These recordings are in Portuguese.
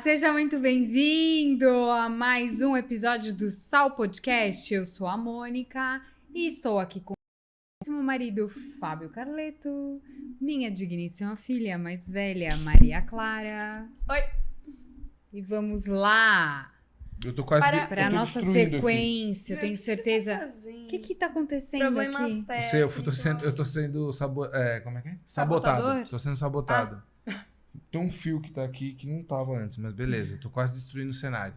Seja muito bem-vindo a mais um episódio do Sal Podcast. Eu sou a Mônica e estou aqui com meu marido Fábio Carleto, minha digníssima filha mais velha, Maria Clara. Oi! E vamos lá Eu tô quase para a nossa sequência. Eu tenho certeza. O que tá acontecendo Problemas aqui? técnicos. Eu tô sendo como é que é? Sabotador? Sabotado. Tô sendo sabotado. Tem um fio que tá aqui que não tava antes, mas beleza. Eu tô quase destruindo o cenário.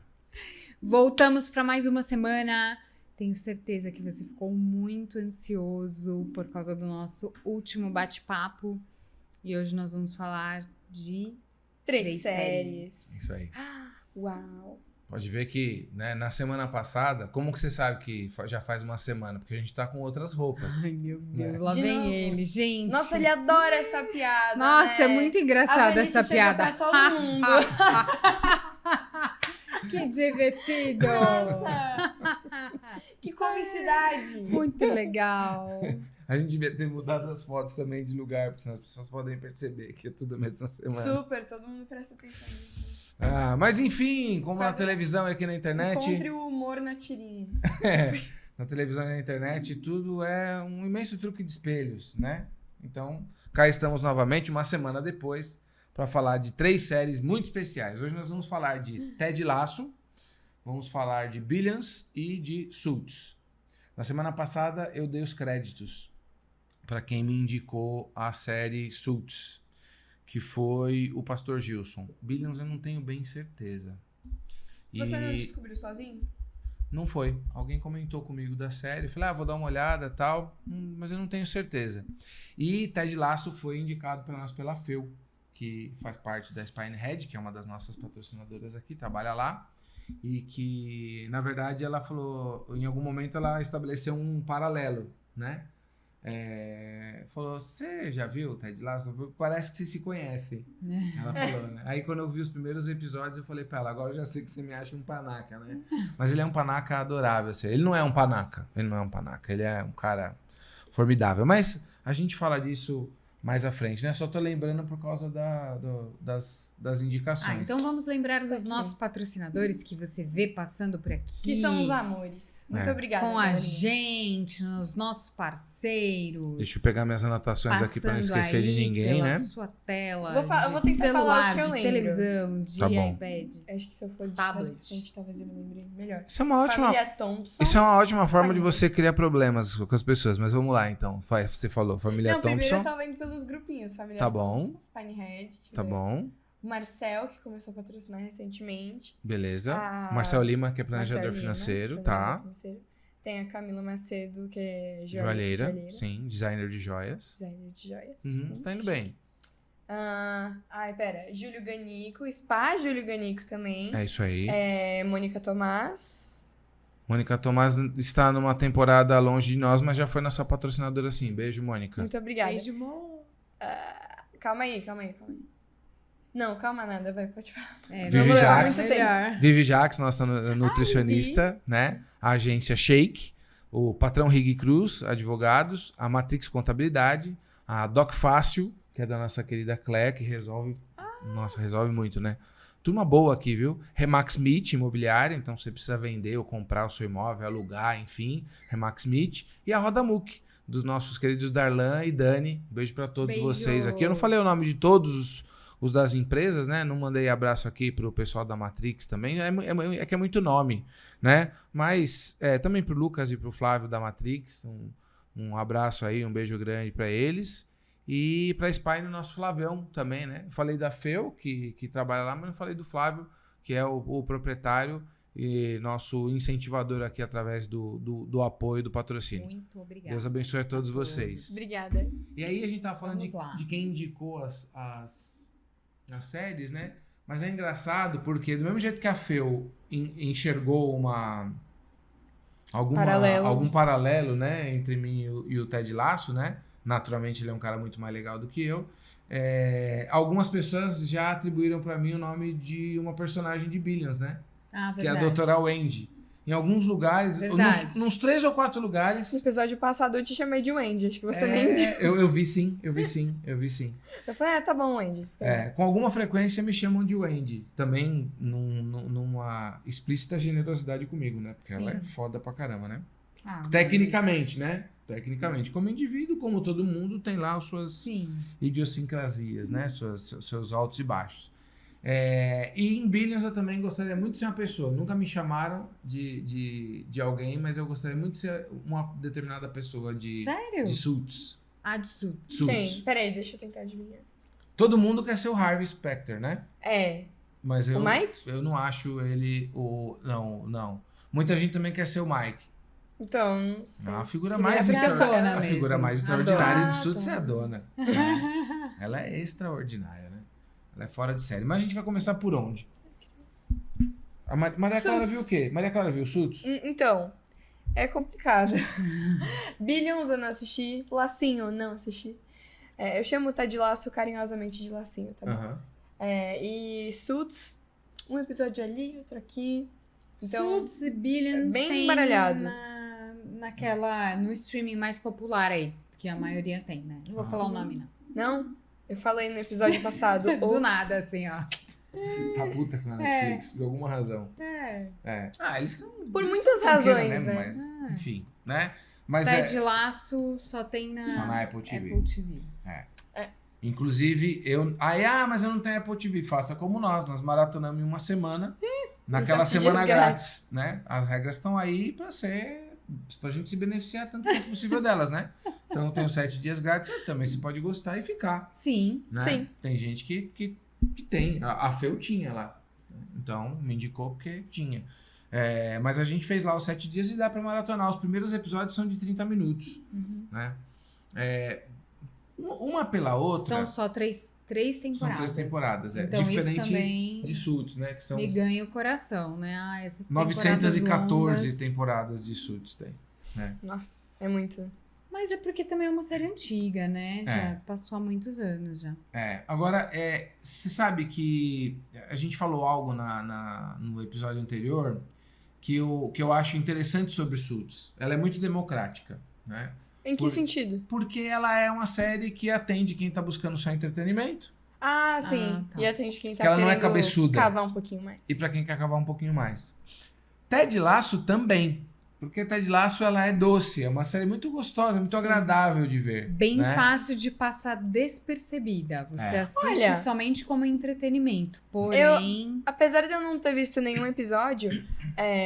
Voltamos para mais uma semana. Tenho certeza que você ficou muito ansioso por causa do nosso último bate-papo. E hoje nós vamos falar de Três séries. Isso aí. Uau! Pode ver que, né, na semana passada, como que você sabe que já faz uma semana? Porque a gente tá com outras roupas. Ai, meu Deus, Né? lá De vem novo. ele, gente. Nossa, ele adora essa piada. Nossa, né? é muito engraçada A velhice essa chega piada. pra todo mundo. Que divertido! Nossa! Que comicidade! Muito legal. A gente devia ter mudado as fotos também de lugar, porque senão as pessoas podem perceber que é tudo a mesma semana. Super, todo mundo presta atenção nisso. Mas enfim, como na Quase- televisão e aqui na internet... Encontre o humor na tirinha. Na televisão e na internet, tudo é um imenso truque de espelhos, né? Então, cá estamos novamente, uma semana depois, para falar de 3 séries muito especiais. Hoje nós vamos falar de Ted Lasso, vamos falar de Billions e de Suits. Na semana passada, eu dei os créditos para quem me indicou a série Suits, que foi o Pastor Gilson. Billions eu não tenho bem certeza. Você não descobriu sozinho? Não foi. Alguém comentou comigo da série. Eu falei, vou dar uma olhada e tal. Mas eu não tenho certeza. E Ted Lasso foi indicado para nós pela FEU, que faz parte da Spinehead, que é uma das nossas patrocinadoras aqui, trabalha lá. E que, na verdade, ela falou... Em algum momento, ela estabeleceu um paralelo, né? Falou, você já viu Ted Lasso? Parece que vocês se conhecem. Ela falou, né? Aí quando eu vi os primeiros episódios, eu falei pra ela, agora eu já sei que você me acha um panaca, né? Mas ele é um panaca adorável, assim. Ele não é um panaca, ele é um cara formidável. Mas a gente fala disso mais à frente, né? Só tô lembrando por causa das indicações. Então vamos lembrar Isso dos aqui. nossos patrocinadores que você vê passando por aqui. Que são os amores. Muito obrigada. Com a galerinha. gente, nos nossos parceiros. Deixa eu pegar minhas anotações aqui pra não Passando esquecer de aí ninguém, pela né? sua tela, Eu vou de tentar falar os celular, que eu de lembro. televisão, de Tá bom. iPad. Acho que se eu for de Tablet. trás pra frente, talvez eu me lembre melhor. Isso é uma ótima... Família Thompson. Isso é uma ótima forma de Família. você criar problemas com as pessoas. Mas vamos lá, então. Você falou Família Não, primeiro eu Thompson. tava indo pelos grupinhos. Família Tá bom. Thompson, Spinehead. Tá bom. O Marcel, que começou a patrocinar recentemente. Beleza. A- Marcel Lima, que é planejador Marcel Lima, financeiro, planejador tá? financeiro. Tem a Camila Macedo, que é Joalheira, sim. Designer de joias. designer de joias. Você tá indo bem. Pera. Júlio Ganico, Spa Júlio Ganico também. É isso aí. Mônica Tomás. Mônica Tomás está numa temporada longe de nós, mas já foi nossa patrocinadora sim. Beijo, Mônica. Muito obrigada. Beijo, amor. Calma aí. Não, calma nada, pode falar. Vivi Vamos levar Jax. muito tempo. Melhor. Vivi Jax, nossa nutricionista, né? A agência Shake, o patrão Rig Cruz, advogados, a Matrix Contabilidade, a Doc Fácil, que é da nossa querida Clé, que resolve muito, né? Turma boa aqui, viu? Remax Meet, imobiliária, então você precisa vender ou comprar o seu imóvel, alugar, enfim, Remax Meet. E a Roda Muc, dos nossos queridos Darlan e Dani. Beijo pra todos Beijo. vocês aqui. Eu não falei o nome de todos os das empresas, né? Não mandei abraço aqui pro pessoal da Matrix também. É que é muito nome, né? Mas também pro Lucas e pro Flávio da Matrix. Um abraço aí, um beijo grande pra eles. E pra Spine, o nosso Flavião também, né? Falei da Feu, que trabalha lá, mas não falei do Flávio, que é o proprietário e nosso incentivador aqui através do apoio, do patrocínio. Muito obrigada. Deus abençoe a todos vocês. Obrigada. E aí a gente tava falando Vamos lá. de quem indicou as séries, né? Mas é engraçado porque do mesmo jeito que a Feu enxergou algum paralelo, né? Entre mim e o Ted Lasso, né? Naturalmente ele é um cara muito mais legal do que eu. Algumas pessoas já atribuíram pra mim o nome de uma personagem de Billions, né? Ah, Que é a verdade. Doutora Wendy. Em alguns lugares, Verdade. nos 3 ou 4 lugares. No episódio passado eu te chamei de Wendy, acho que você nem viu. Eu vi sim. Eu falei, tá bom, Wendy. Com alguma frequência me chamam de Wendy. Também numa explícita generosidade comigo, né? Porque ela é foda pra caramba, né? Tecnicamente, né? Tecnicamente. Como indivíduo, como todo mundo, tem lá as suas idiosincrasias, né? Seus altos e baixos. E em Billions eu também gostaria muito de ser uma pessoa. Nunca me chamaram de alguém, mas eu gostaria muito de ser uma determinada pessoa Sério? de Suits. De Suits. Quem? Peraí, deixa eu tentar adivinhar. Todo mundo quer ser o Harvey Specter, né? Mas O Mike? eu não acho ele o... Não. Muita gente também quer ser o Mike. Então, não sei. A figura Queria mais ser a dona a figura mesmo. mais A extraordinária dona. de Suits é a dona. Ela é extraordinária, né? Ela é fora de série. Mas a gente vai começar por onde? A Maria Clara viu o quê? Maria Clara viu Suits? Então, é complicado. Billions eu não assisti. Lacinho, não assisti. Eu chamo o Ted Lasso carinhosamente de Lacinho, tá bom? Aham. E Suits, um episódio ali, outro aqui. Então, Suits e Billions bem tem embaralhado. no streaming mais popular aí, que a maioria tem, né? Não vou falar o nome, não. não? Eu falei no episódio passado. Do nada, assim, ó. Tá puta com a Netflix, por alguma razão. Eles são... Por eles muitas são tranqueira razões, mesmo, né? Mas, enfim, né? Mas Ted Lasso só tem só na Apple TV. Apple TV. Inclusive, mas eu não tenho Apple TV. Faça como nós maratonamos em uma semana, naquela Os 7 semana dias grátis, né? As regras estão aí pra gente se beneficiar tanto quanto possível delas, né? Então tem os 7 dias grátis, também você pode gostar e ficar, Sim. né? Sim. Tem gente que tem, a Feu tinha lá, então me indicou porque tinha. Mas a gente fez lá os 7 dias e dá pra maratonar. Os primeiros episódios são de 30 minutos, né? Uma pela outra. São só três temporadas. São 3 temporadas, Então isso diferente também de Suits, né? Que são me ganha o coração, né? Essas 914 longas. temporadas de Suits tem. Né? Nossa, é muito. Mas é porque também é uma série antiga, né? Já passou há muitos anos já. Agora, você sabe que a gente falou algo no episódio anterior que eu acho interessante sobre Suits. Ela é muito democrática, né? Em que sentido? Porque ela é uma série que atende quem tá buscando só entretenimento. Sim. Tá. E atende quem tá Que ela não é querendo cabeçuda. cavar um pouquinho mais. E pra quem quer cavar um pouquinho mais. Ted Lasso também. Porque Ted Lasso, ela é doce. É uma série muito gostosa, muito agradável de ver. Bem né? fácil de passar despercebida. Você assiste Olha, somente como entretenimento. Porém... Apesar de eu não ter visto nenhum episódio,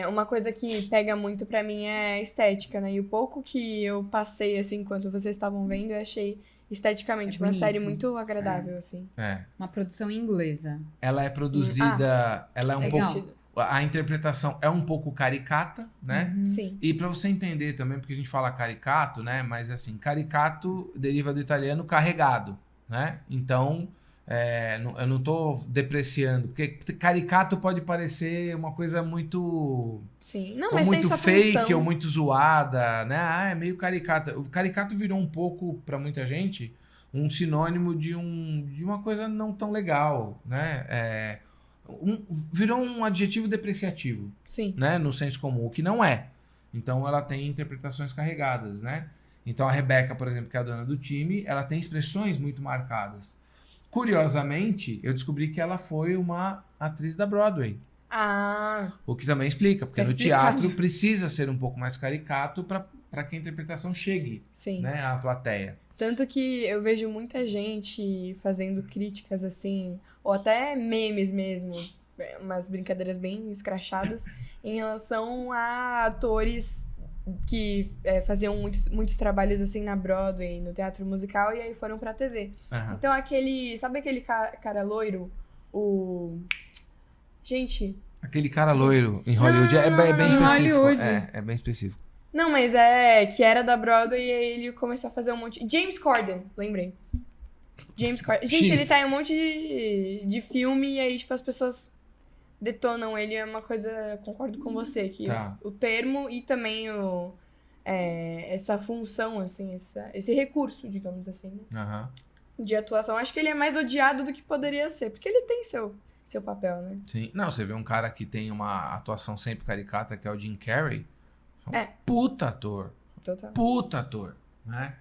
uma coisa que pega muito pra mim é a estética, né? E o pouco que eu passei, assim, enquanto vocês estavam vendo, eu achei esteticamente uma bonito. série muito agradável, assim. Uma produção inglesa. Ela é produzida... ela é um legal. pouco... A interpretação é um pouco caricata, né? Sim. E pra você entender também, porque a gente fala caricato, né? Mas assim, caricato deriva do italiano carregado, né? Então, eu não tô depreciando, porque caricato pode parecer uma coisa muito... Sim. Não, ou mas tem muito sua fake, função. ou muito zoada, né? É meio caricata. O caricato virou um pouco, pra muita gente, um sinônimo de uma coisa não tão legal, né? Virou um adjetivo depreciativo, Sim. né? No senso comum, o que não é. Então ela tem interpretações carregadas, né? Então a Rebeca, por exemplo, que é a dona do time, ela tem expressões muito marcadas. Curiosamente, eu descobri que ela foi uma atriz da Broadway. O que também explica, porque Tá no explicado. teatro precisa ser um pouco mais caricato para que a interpretação chegue, Sim. né, à plateia. Tanto que eu vejo muita gente fazendo críticas assim, ou até memes mesmo, umas brincadeiras bem escrachadas, em relação a atores que faziam muitos trabalhos assim na Broadway, no teatro musical, e aí foram pra TV. Aham. Então sabe aquele cara loiro? Gente, Aquele cara loiro em Hollywood é bem em específico. Hollywood. É bem específico. não, mas que era da Broadway e aí ele começou a fazer um monte... James Corden, lembrei. James Corden. Gente, X. ele tá em um monte de filme e aí, tipo, as pessoas detonam ele. É uma coisa, concordo com você, que Tá. o termo e também essa função, assim, esse recurso, digamos assim, né, Aham. de atuação. Acho que ele é mais odiado do que poderia ser, porque ele tem seu papel, né? Sim. Não, você vê um cara que tem uma atuação sempre caricata, que é o Jim Carrey. É. Puta ator. Total. Puta ator, né?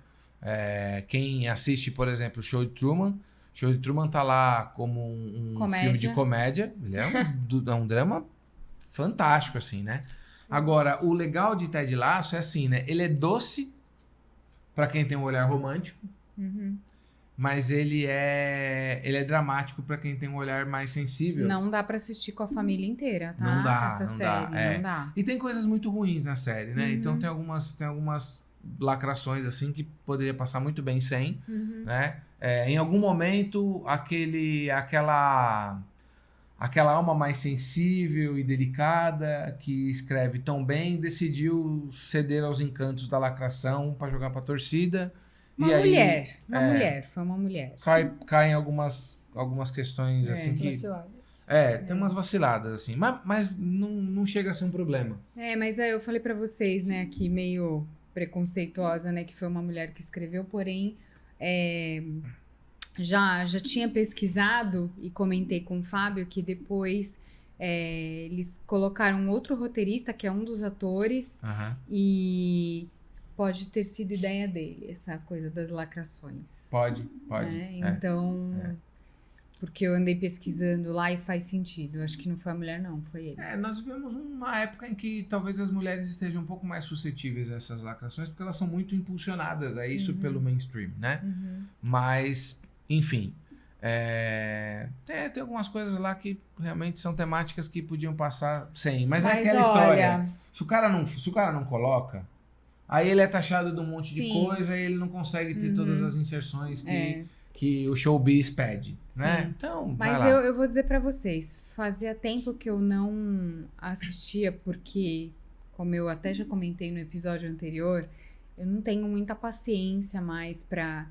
Quem assiste, por exemplo, o Show de Truman tá lá como um Comédia. filme de comédia. Ele é um drama fantástico, assim, né? Agora, o legal de Ted Lasso é assim, né? Ele é doce pra quem tem um olhar romântico, mas ele é dramático pra quem tem um olhar mais sensível. Não dá pra assistir com a família inteira, tá? Não dá, Essa não série, dá, é. não dá. E tem coisas muito ruins na série, né? Então tem algumas lacrações assim que poderia passar muito bem sem, né? Em algum momento aquela alma mais sensível e delicada que escreve tão bem decidiu ceder aos encantos da lacração pra jogar pra torcida. Uma mulher, foi uma mulher. Cai em algumas questões assim que Vaciladas. tem umas vaciladas assim, mas não chega a ser um problema. Mas aí eu falei pra vocês, né, aqui meio preconceituosa, né, que foi uma mulher que escreveu, porém já tinha pesquisado e comentei com o Fábio que depois eles colocaram outro roteirista, que é um dos atores, e pode ter sido ideia dele, essa coisa das lacrações. Pode. Né? Então, porque eu andei pesquisando lá e faz sentido. Eu acho que não foi a mulher, não, foi ele. Nós vivemos uma época em que talvez as mulheres estejam um pouco mais suscetíveis a essas lacrações, porque elas são muito impulsionadas a isso pelo mainstream, né? Mas, enfim, tem algumas coisas lá que realmente são temáticas que podiam passar sem. Mas é aquela história. Se o cara não coloca, aí ele é taxado de um monte de coisa e ele não consegue ter todas as inserções que o showbiz pede, né? Então, mas eu vou dizer pra vocês, fazia tempo que eu não assistia, porque, como eu até já comentei no episódio anterior, eu não tenho muita paciência mais pra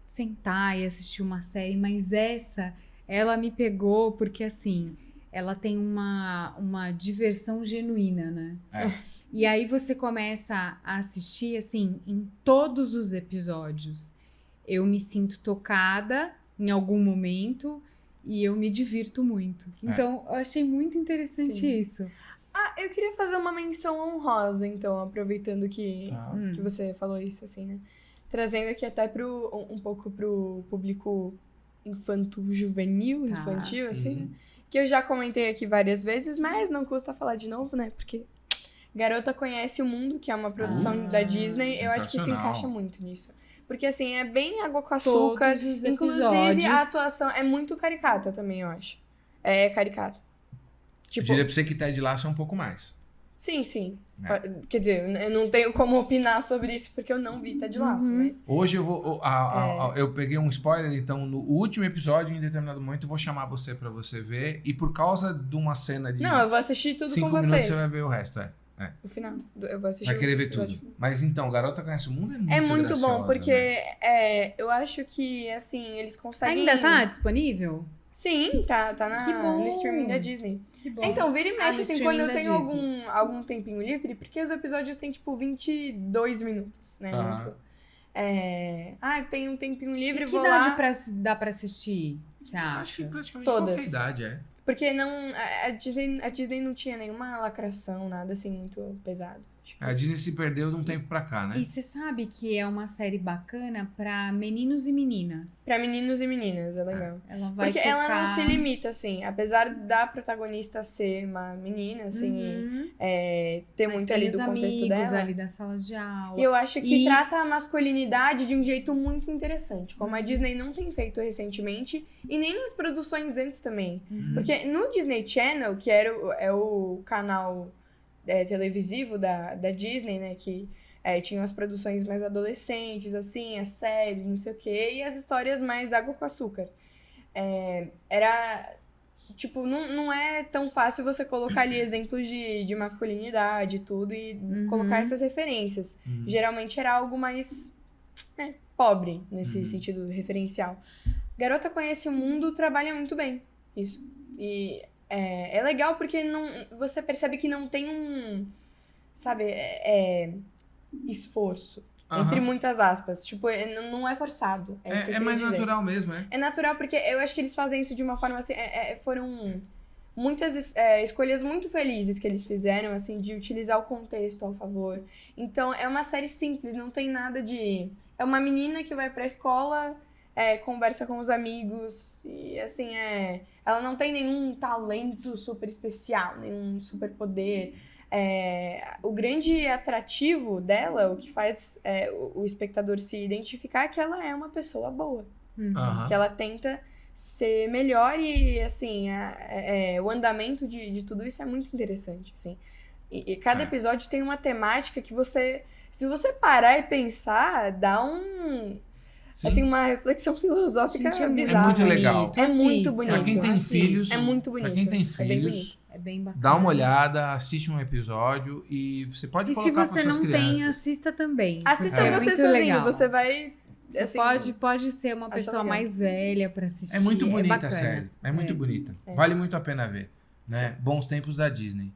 sentar e assistir uma série, mas ela me pegou porque, assim, ela tem uma diversão genuína, né? E aí você começa a assistir, assim, em todos os episódios. Eu me sinto tocada em algum momento e eu me divirto muito. Então, eu achei muito interessante isso. Eu queria fazer uma menção honrosa, então, aproveitando que você falou isso, assim, né? Trazendo aqui até um pouco pro público infantil, assim, né? Que eu já comentei aqui várias vezes, mas não custa falar de novo, né? Porque Garota Conhece o Mundo, que é uma produção da Disney, eu acho que se encaixa muito nisso. Porque, assim, é bem água com açúcar. Todos os Inclusive, episódios. a atuação é muito caricata também, eu acho. É caricata. Eu diria pra você que Ted Lasso é um pouco mais. Sim. Quer dizer, eu não tenho como opinar sobre isso, porque eu não vi Ted Lasso, mas... Hoje eu vou... eu peguei um spoiler, então, no último episódio, em determinado momento, eu vou chamar você pra você ver. E por causa de uma cena de... Não, eu vou assistir tudo com 5 minutos, vocês. você vai ver o resto, No final, eu vou assistir. Vai querer ver episódio. tudo. Mas então, Garota Conhece o Mundo É muito graciosa, bom, porque né? eu acho que, assim, eles conseguem... Ainda tá disponível? Sim, tá Que bom. no streaming da Disney. Que bom. Então, vira e mexe, no assim, quando eu streaming tenho da Disney. algum tempinho livre, porque os episódios têm, tipo, 22 minutos, né? Aham. Tem um tempinho livre, E que vou idade lá... dá pra assistir, você acha? Acho que praticamente Todas. qualquer idade, Porque não, a Disney não tinha nenhuma lacração, nada assim muito pesado. A Disney se perdeu de um tempo pra cá, né? E você sabe que é uma série bacana pra meninos e meninas. Pra meninos e meninas, é legal. Ela vai Porque ela não tocar... se limita, assim, apesar da protagonista ser uma menina, assim, ter Mas muito tem ali os do contexto amigos dela. ali da sala de aula. E eu acho que E- trata a masculinidade de um jeito muito interessante, como a Disney não tem feito recentemente, e nem nas produções antes também. Porque no Disney Channel, que é o canal televisivo da Disney, né, que tinha as produções mais adolescentes, assim, as séries, não sei o quê, e as histórias mais água com açúcar. Era... Tipo, não é tão fácil você colocar ali exemplos de masculinidade e tudo e colocar essas referências. Geralmente era algo mais pobre nesse sentido referencial. Garota Conhece o Mundo trabalha muito bem isso. E é legal porque você percebe que não tem um, sabe, esforço. Entre muitas aspas. Tipo, não é forçado. É isso que eu É queria mais dizer. natural mesmo, é. É natural porque eu acho que eles fazem isso de uma forma assim. Foram muitas escolhas muito felizes que eles fizeram, assim, de utilizar o contexto ao favor. Então, é uma série simples, não tem nada de. É uma menina que vai pra escola, conversa com os amigos, e assim, ela não tem nenhum talento super especial, nenhum super poder. O grande atrativo dela, o que faz o espectador se identificar, é que ela é uma pessoa boa. Que ela tenta ser melhor e, assim, o andamento de tudo isso é muito interessante, assim. E cada episódio tem uma temática que você, se você parar e pensar, dá assim, uma reflexão filosófica Gente, bizarra. É muito legal. É muito Assista. bonito. Pra quem tem Assista. filhos, É muito bonito. Pra quem tem É bem bonito. filhos, É bem bacana. dá uma olhada, assiste um episódio e você pode E se colocar você para suas não crianças. tem, assista também. Assista porque é você muito sozinho, legal. você vai... Você assim, pode ser uma acha pessoa legal. mais velha pra assistir. É muito bonita a bacana. série. É muito bonita. Vale muito a pena ver. Né? Bons tempos da Disney.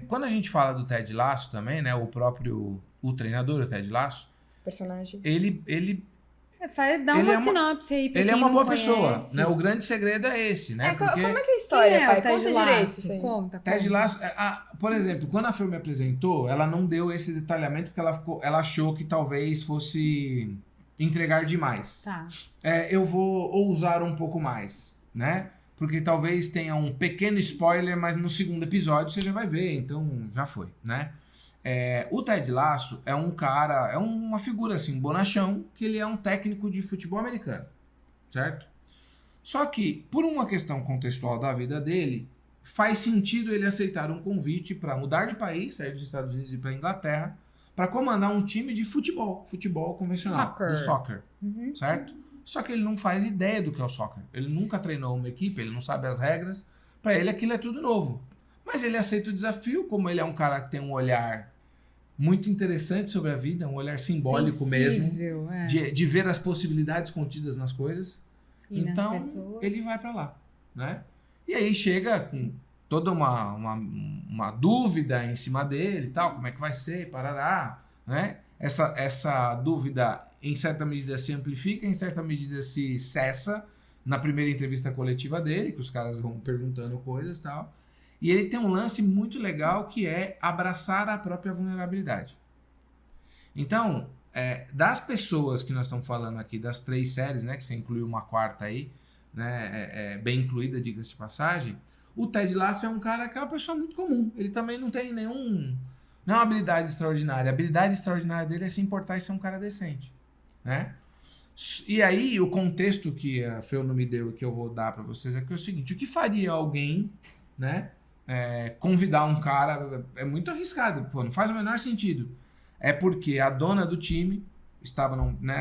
Quando a gente fala do Ted Lasso também, né? O treinador, o Ted Lasso, personagem. ele Dá uma Ele é uma- sinopse aí pra ele quem é uma não boa conhece. pessoa. Né? O grande segredo é esse, né? Como é que é a Quem história, é pai? o Ted Conta Lasso? direito isso aí. Conta. Ted Lasso, por exemplo, quando a Fer me apresentou, ela não deu esse detalhamento porque ela achou que talvez fosse entregar demais. Tá. Eu vou ousar um pouco mais, né? Porque talvez tenha um pequeno spoiler, mas no segundo episódio você já vai ver, então já foi, né? O Ted Lasso é um cara, é uma figura assim, um bonachão, que ele é um técnico de futebol americano, certo? Só que, por uma questão contextual da vida dele, faz sentido ele aceitar um convite para mudar de país, sair dos Estados Unidos e ir para Inglaterra, para comandar um time de futebol convencional, do soccer, certo? Só que ele não faz ideia do que é o soccer. Ele nunca treinou uma equipe, ele não sabe as regras. Para ele aquilo é tudo novo. Mas ele aceita o desafio, como ele é um cara que tem um olhar muito interessante sobre a vida, um olhar simbólico Sensível, mesmo, de ver as possibilidades contidas nas coisas. E nas então, pessoas. ele vai para lá, né? E aí chega com toda uma dúvida em cima dele e tal, como é que vai ser, parará, né? Essa dúvida, em certa medida, se amplifica, em certa medida se cessa na primeira entrevista coletiva dele, que os caras vão perguntando coisas e tal. E ele tem um lance muito legal que é abraçar a própria vulnerabilidade. Então, das pessoas que nós estamos falando aqui, das 3 séries, né, que você incluiu uma 4ª aí, né, bem incluída, diga-se de passagem, o Ted Lasso é um cara que é uma pessoa muito comum. Ele também não tem não é uma habilidade extraordinária. A habilidade extraordinária dele é se importar e ser um cara decente, né? E aí, o contexto que a Feu não me deu e que eu vou dar para vocês aqui é o seguinte: o que faria alguém, né, convidar um cara? É muito arriscado, pô, não faz o menor sentido. É porque a dona do time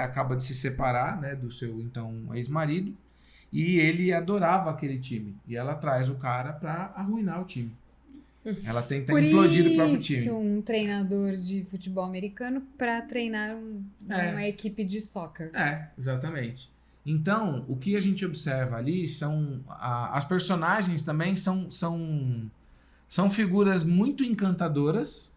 acaba de se separar, né, do seu então ex-marido, e ele adorava aquele time. E ela traz o cara para arruinar o time. Ela tenta implodir o próprio time. Por isso, um treinador de futebol americano para treinar uma equipe de soccer. Exatamente. Então, o que a gente observa ali são... as personagens também são figuras muito encantadoras.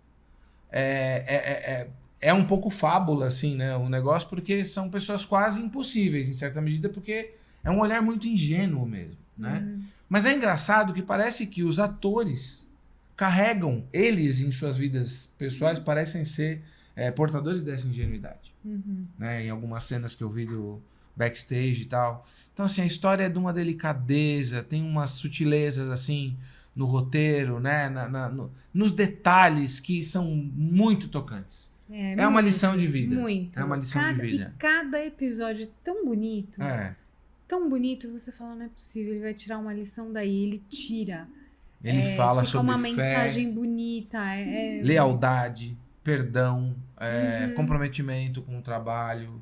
É um pouco fábula, assim, né? O negócio, porque são pessoas quase impossíveis, em certa medida, porque é um olhar muito ingênuo mesmo, né? Mas é engraçado que parece que os atores carregam, eles em suas vidas pessoais, parecem ser portadores dessa ingenuidade. Né? Em algumas cenas que eu vi do backstage e tal. Então, assim, a história é de uma delicadeza, tem umas sutilezas, assim, no roteiro, né? Nos detalhes que são muito tocantes. É uma lição de vida. Muito. É uma lição de vida. E cada episódio é tão bonito. É. Tão bonito, você fala, não é possível, ele vai tirar uma lição daí, ele tira. Ele fala fica sobre uma fé, mensagem bonita. lealdade, perdão, comprometimento com o trabalho,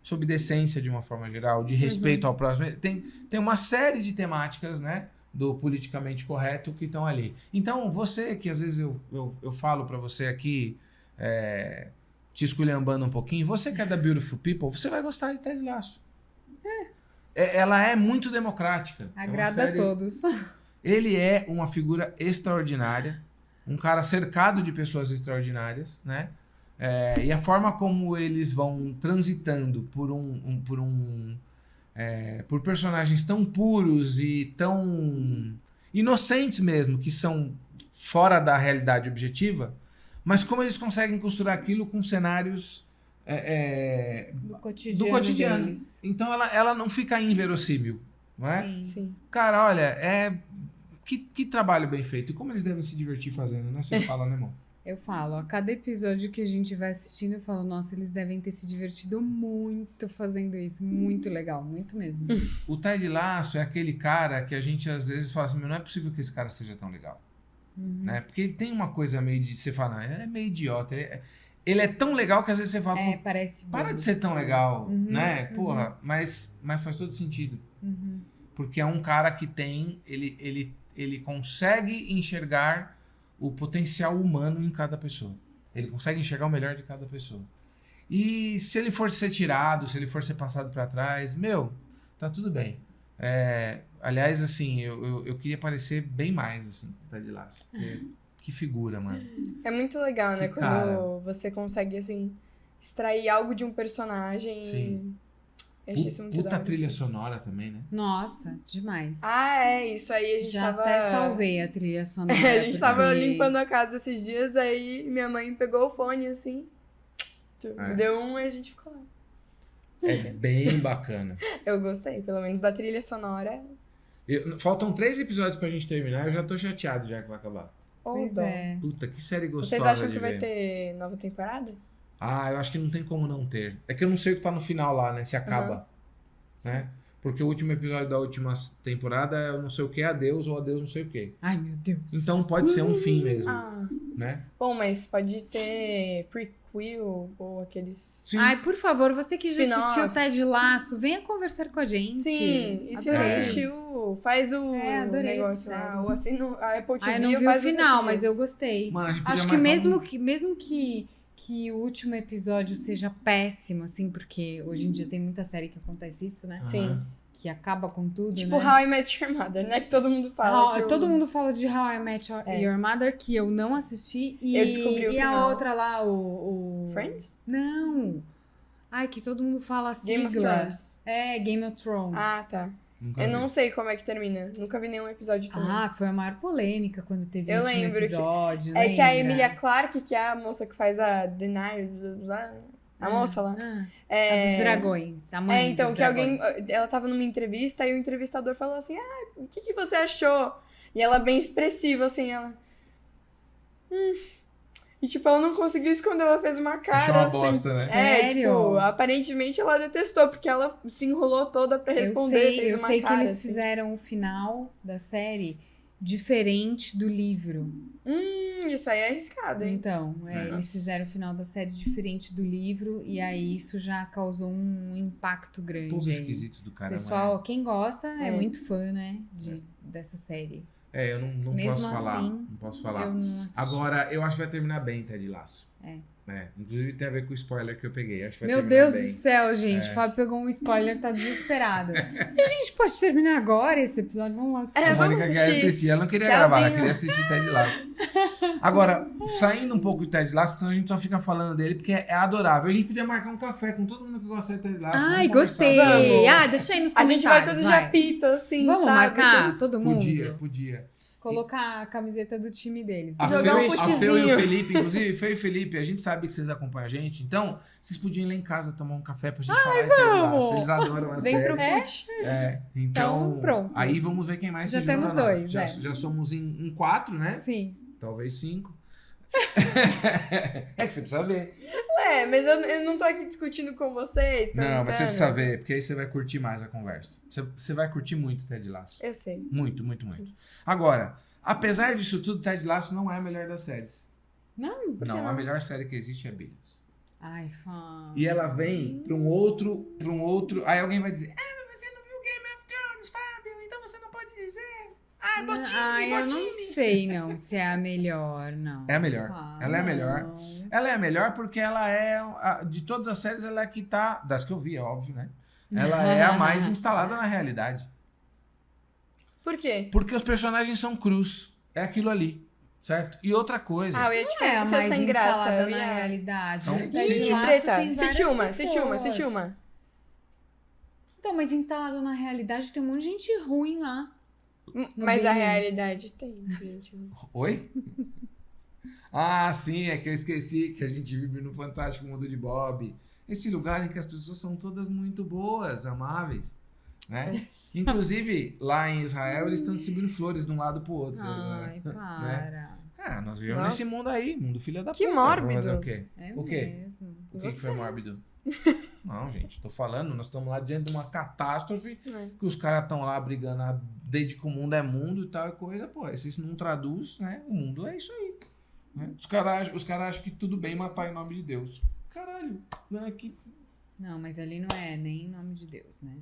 sobre decência de uma forma geral, de respeito ao próximo. Tem uma série de temáticas, né, do politicamente correto que estão ali. Então, você que às vezes eu falo pra você aqui, te esculhambando um pouquinho, você que é da Beautiful People, você vai gostar de Ted Lasso. Ela é muito democrática. Agrada a todos. Ele é uma figura extraordinária, um cara cercado de pessoas extraordinárias, né? E a forma como eles vão transitando por personagens tão puros e tão inocentes mesmo, que são fora da realidade objetiva, mas como eles conseguem costurar aquilo com cenários Do do cotidiano. deles. Então ela não fica inverossímil, não é? Sim. Sim. Cara, olha, que trabalho bem feito. E como eles devem se divertir fazendo, né? Você fala, né, irmão? Eu falo, a cada episódio que a gente vai assistindo, eu falo, nossa, eles devem ter se divertido muito fazendo isso. Muito legal, muito mesmo. O Ted Lasso é aquele cara que a gente às vezes fala assim, não é possível que esse cara seja tão legal. Né? Porque ele tem uma coisa meio de... Você fala, não, ele é meio idiota. Ele é tão legal que às vezes você fala, pô, Parece para bom. de ser tão legal, né? Porra, mas faz todo sentido. Porque é um cara que tem... Ele consegue enxergar o potencial humano em cada pessoa. Ele consegue enxergar o melhor de cada pessoa. E se ele for ser tirado, se ele for ser passado pra trás, tá tudo bem. Aliás, assim, eu queria aparecer bem mais, assim, Ted Lasso. Que figura, mano. É muito legal, né? Que Quando cara. você consegue, assim, extrair algo de um personagem. Sim. Eu achei isso muito da Puta hora, trilha assim. sonora também, né? Nossa, demais. Isso aí a gente Já tava... até salvei a trilha sonora. A gente tava porque- limpando a casa esses dias, aí minha mãe pegou o fone, assim, me deu um e a gente ficou lá. É bem bacana. Eu gostei, pelo menos da trilha sonora. Faltam 3 episódios pra gente terminar, eu já tô chateado já que vai acabar. Pois dó. é. Puta, que série gostosa Vocês acham de que vai ver. ter nova temporada? Eu acho que não tem como não ter. É que eu não sei o que tá no final lá, né? Se acaba. Né? Porque o último episódio da última temporada é eu não sei o que, adeus ou adeus não sei o que. Ai, meu Deus. Então pode ser um fim mesmo, Ah, né? bom, mas pode ter prequel ou aqueles... Sim. Ai, por favor, você que já Spin-off. assistiu Ted Laço, venha conversar com a gente. Sim, e se não Adorei. assistiu, faz o adorei negócio essa lá, série. ou assina a Apple TV, Ai, eu não vi o faz os final, 7 mas dias. eu gostei. Mano, a gente podia Acho que marcar mesmo que o último episódio seja péssimo, assim, porque hoje em dia tem muita série que acontece isso, né? Sim. Que acaba com tudo, Tipo né? How I Met Your Mother, né? Que todo mundo fala. Todo mundo fala de How I Met Your Mother, que eu não assisti. E, Eu descobri o e a final. outra lá, o... Friends? Não. Ai, que todo mundo fala a Game of sigla. Thrones. Game of Thrones. Ah, tá. Nunca Eu vi. não sei como é que termina. Nunca vi nenhum episódio também. Foi a maior polêmica quando teve Eu o último lembro que- episódio. É que a lembra? Emilia Clarke, que é a moça que faz a Daenerys, a moça lá. A dos dragões. A mãe Então, dos que alguém... dragões. Ela tava numa entrevista e o entrevistador falou assim, o que você achou? E ela bem expressiva, assim, ela... E, tipo, ela não conseguiu esconder, ela fez uma cara, Achou uma assim. bosta, né? Sério? Tipo, aparentemente ela detestou, porque ela se enrolou toda pra responder, fez Eu uma sei cara, que eles assim. fizeram o final da série diferente do livro. Isso aí é arriscado, hein? Então, eles fizeram o final da série diferente do livro e aí isso já causou um impacto grande. Povo aí. esquisito do cara, Pessoal, quem gosta é É. muito fã, né, dessa série. Eu não Mesmo posso falar. assim, Não posso falar. Eu não assisti. Agora, eu acho que vai terminar bem, Ted Lasso. Inclusive tem a ver com o spoiler que eu peguei. Acho que vai Meu terminar Deus bem. do céu, gente. O Fábio pegou um spoiler, tá desesperado. E a gente pode terminar agora esse episódio? Vamos lá assistir. A vamos Mônica quer assistir. assistir. Ela não queria Tchauzinho. gravar, ela queria assistir Ted Lasso. Agora, saindo um pouco de Ted Lasso, porque senão a gente só fica falando dele, porque é adorável. A gente podia marcar um café com todo mundo que gosta de Ted Lasso. Ai, Vamos conversar gostei. sobre- Deixa aí nos A comentários. gente vai todos de apito, assim, Vamos sabe? marcar Aqueles- todo mundo? Podia. Colocar a camiseta do time deles. A Jogar Feu, um a futezinho. Feu e o Felipe, inclusive, Feu e Felipe, a gente sabe que vocês acompanham a gente, então vocês podiam ir lá em casa tomar um café pra gente falar de Ted Lasso. Eles adoram a Vem série. pro fute. Então, pronto. aí vamos ver quem mais Já se junta temos a nós. dois, Já somos em 4, né? Sim. Talvez 5. É que você precisa ver. Ué, mas eu não tô aqui discutindo com vocês, Não, mas você perguntando. precisa ver, porque aí você vai curtir mais a conversa. Você vai curtir muito Ted Lasso. Eu sei. Muito, muito, muito. Agora, apesar disso tudo, Ted Lasso não é a melhor das séries. Não? Por que Não, não? a melhor série que existe é Billions. Ai, fã. E ela vem pra um outro. Aí alguém vai dizer: mas você não viu Game of Thrones, Fábio, então você não pode dizer. Eu não sei não se é a melhor, não. É a melhor. Ela é a melhor. Não. Ela é a melhor porque ela é. De todas as séries, ela é a que tá. Das que eu vi, é óbvio, né? Ela é a mais instalada na realidade. Por quê? Porque os personagens são crus. É aquilo ali. certo? E outra coisa... Ah, eu ia te Não é a fazer mais sem graça. instalada Eu na ia... realidade. Então, Ted sim. Lasso Treta. tem Cite uma, várias cite uma, pessoas. cite uma. Então, mas instalado na realidade tem um monte de gente ruim lá. Mas a Billions. realidade tem, gente. Oi? Ah, sim, é que eu esqueci que a gente vive no fantástico mundo de Bob. Esse lugar em que as pessoas são todas muito boas, amáveis, né? Inclusive, lá em Israel, eles estão distribuindo flores de um lado pro outro. Ai, né? para. Ah, nós vivemos Nossa. nesse mundo aí, mundo filha da Que puta. Vamos mórbido. fazer o quê? É O quê? mesmo. O que Você. foi mórbido? Não, gente, tô falando, nós estamos lá diante de uma catástrofe É. que os caras estão lá brigando desde que o mundo é mundo e tal coisa, pô, se isso não traduz, né, o mundo é isso aí. Né? Os caras acham que tudo bem matar em nome de Deus. Caralho, né, Não, mas ali não é nem em nome de Deus, né?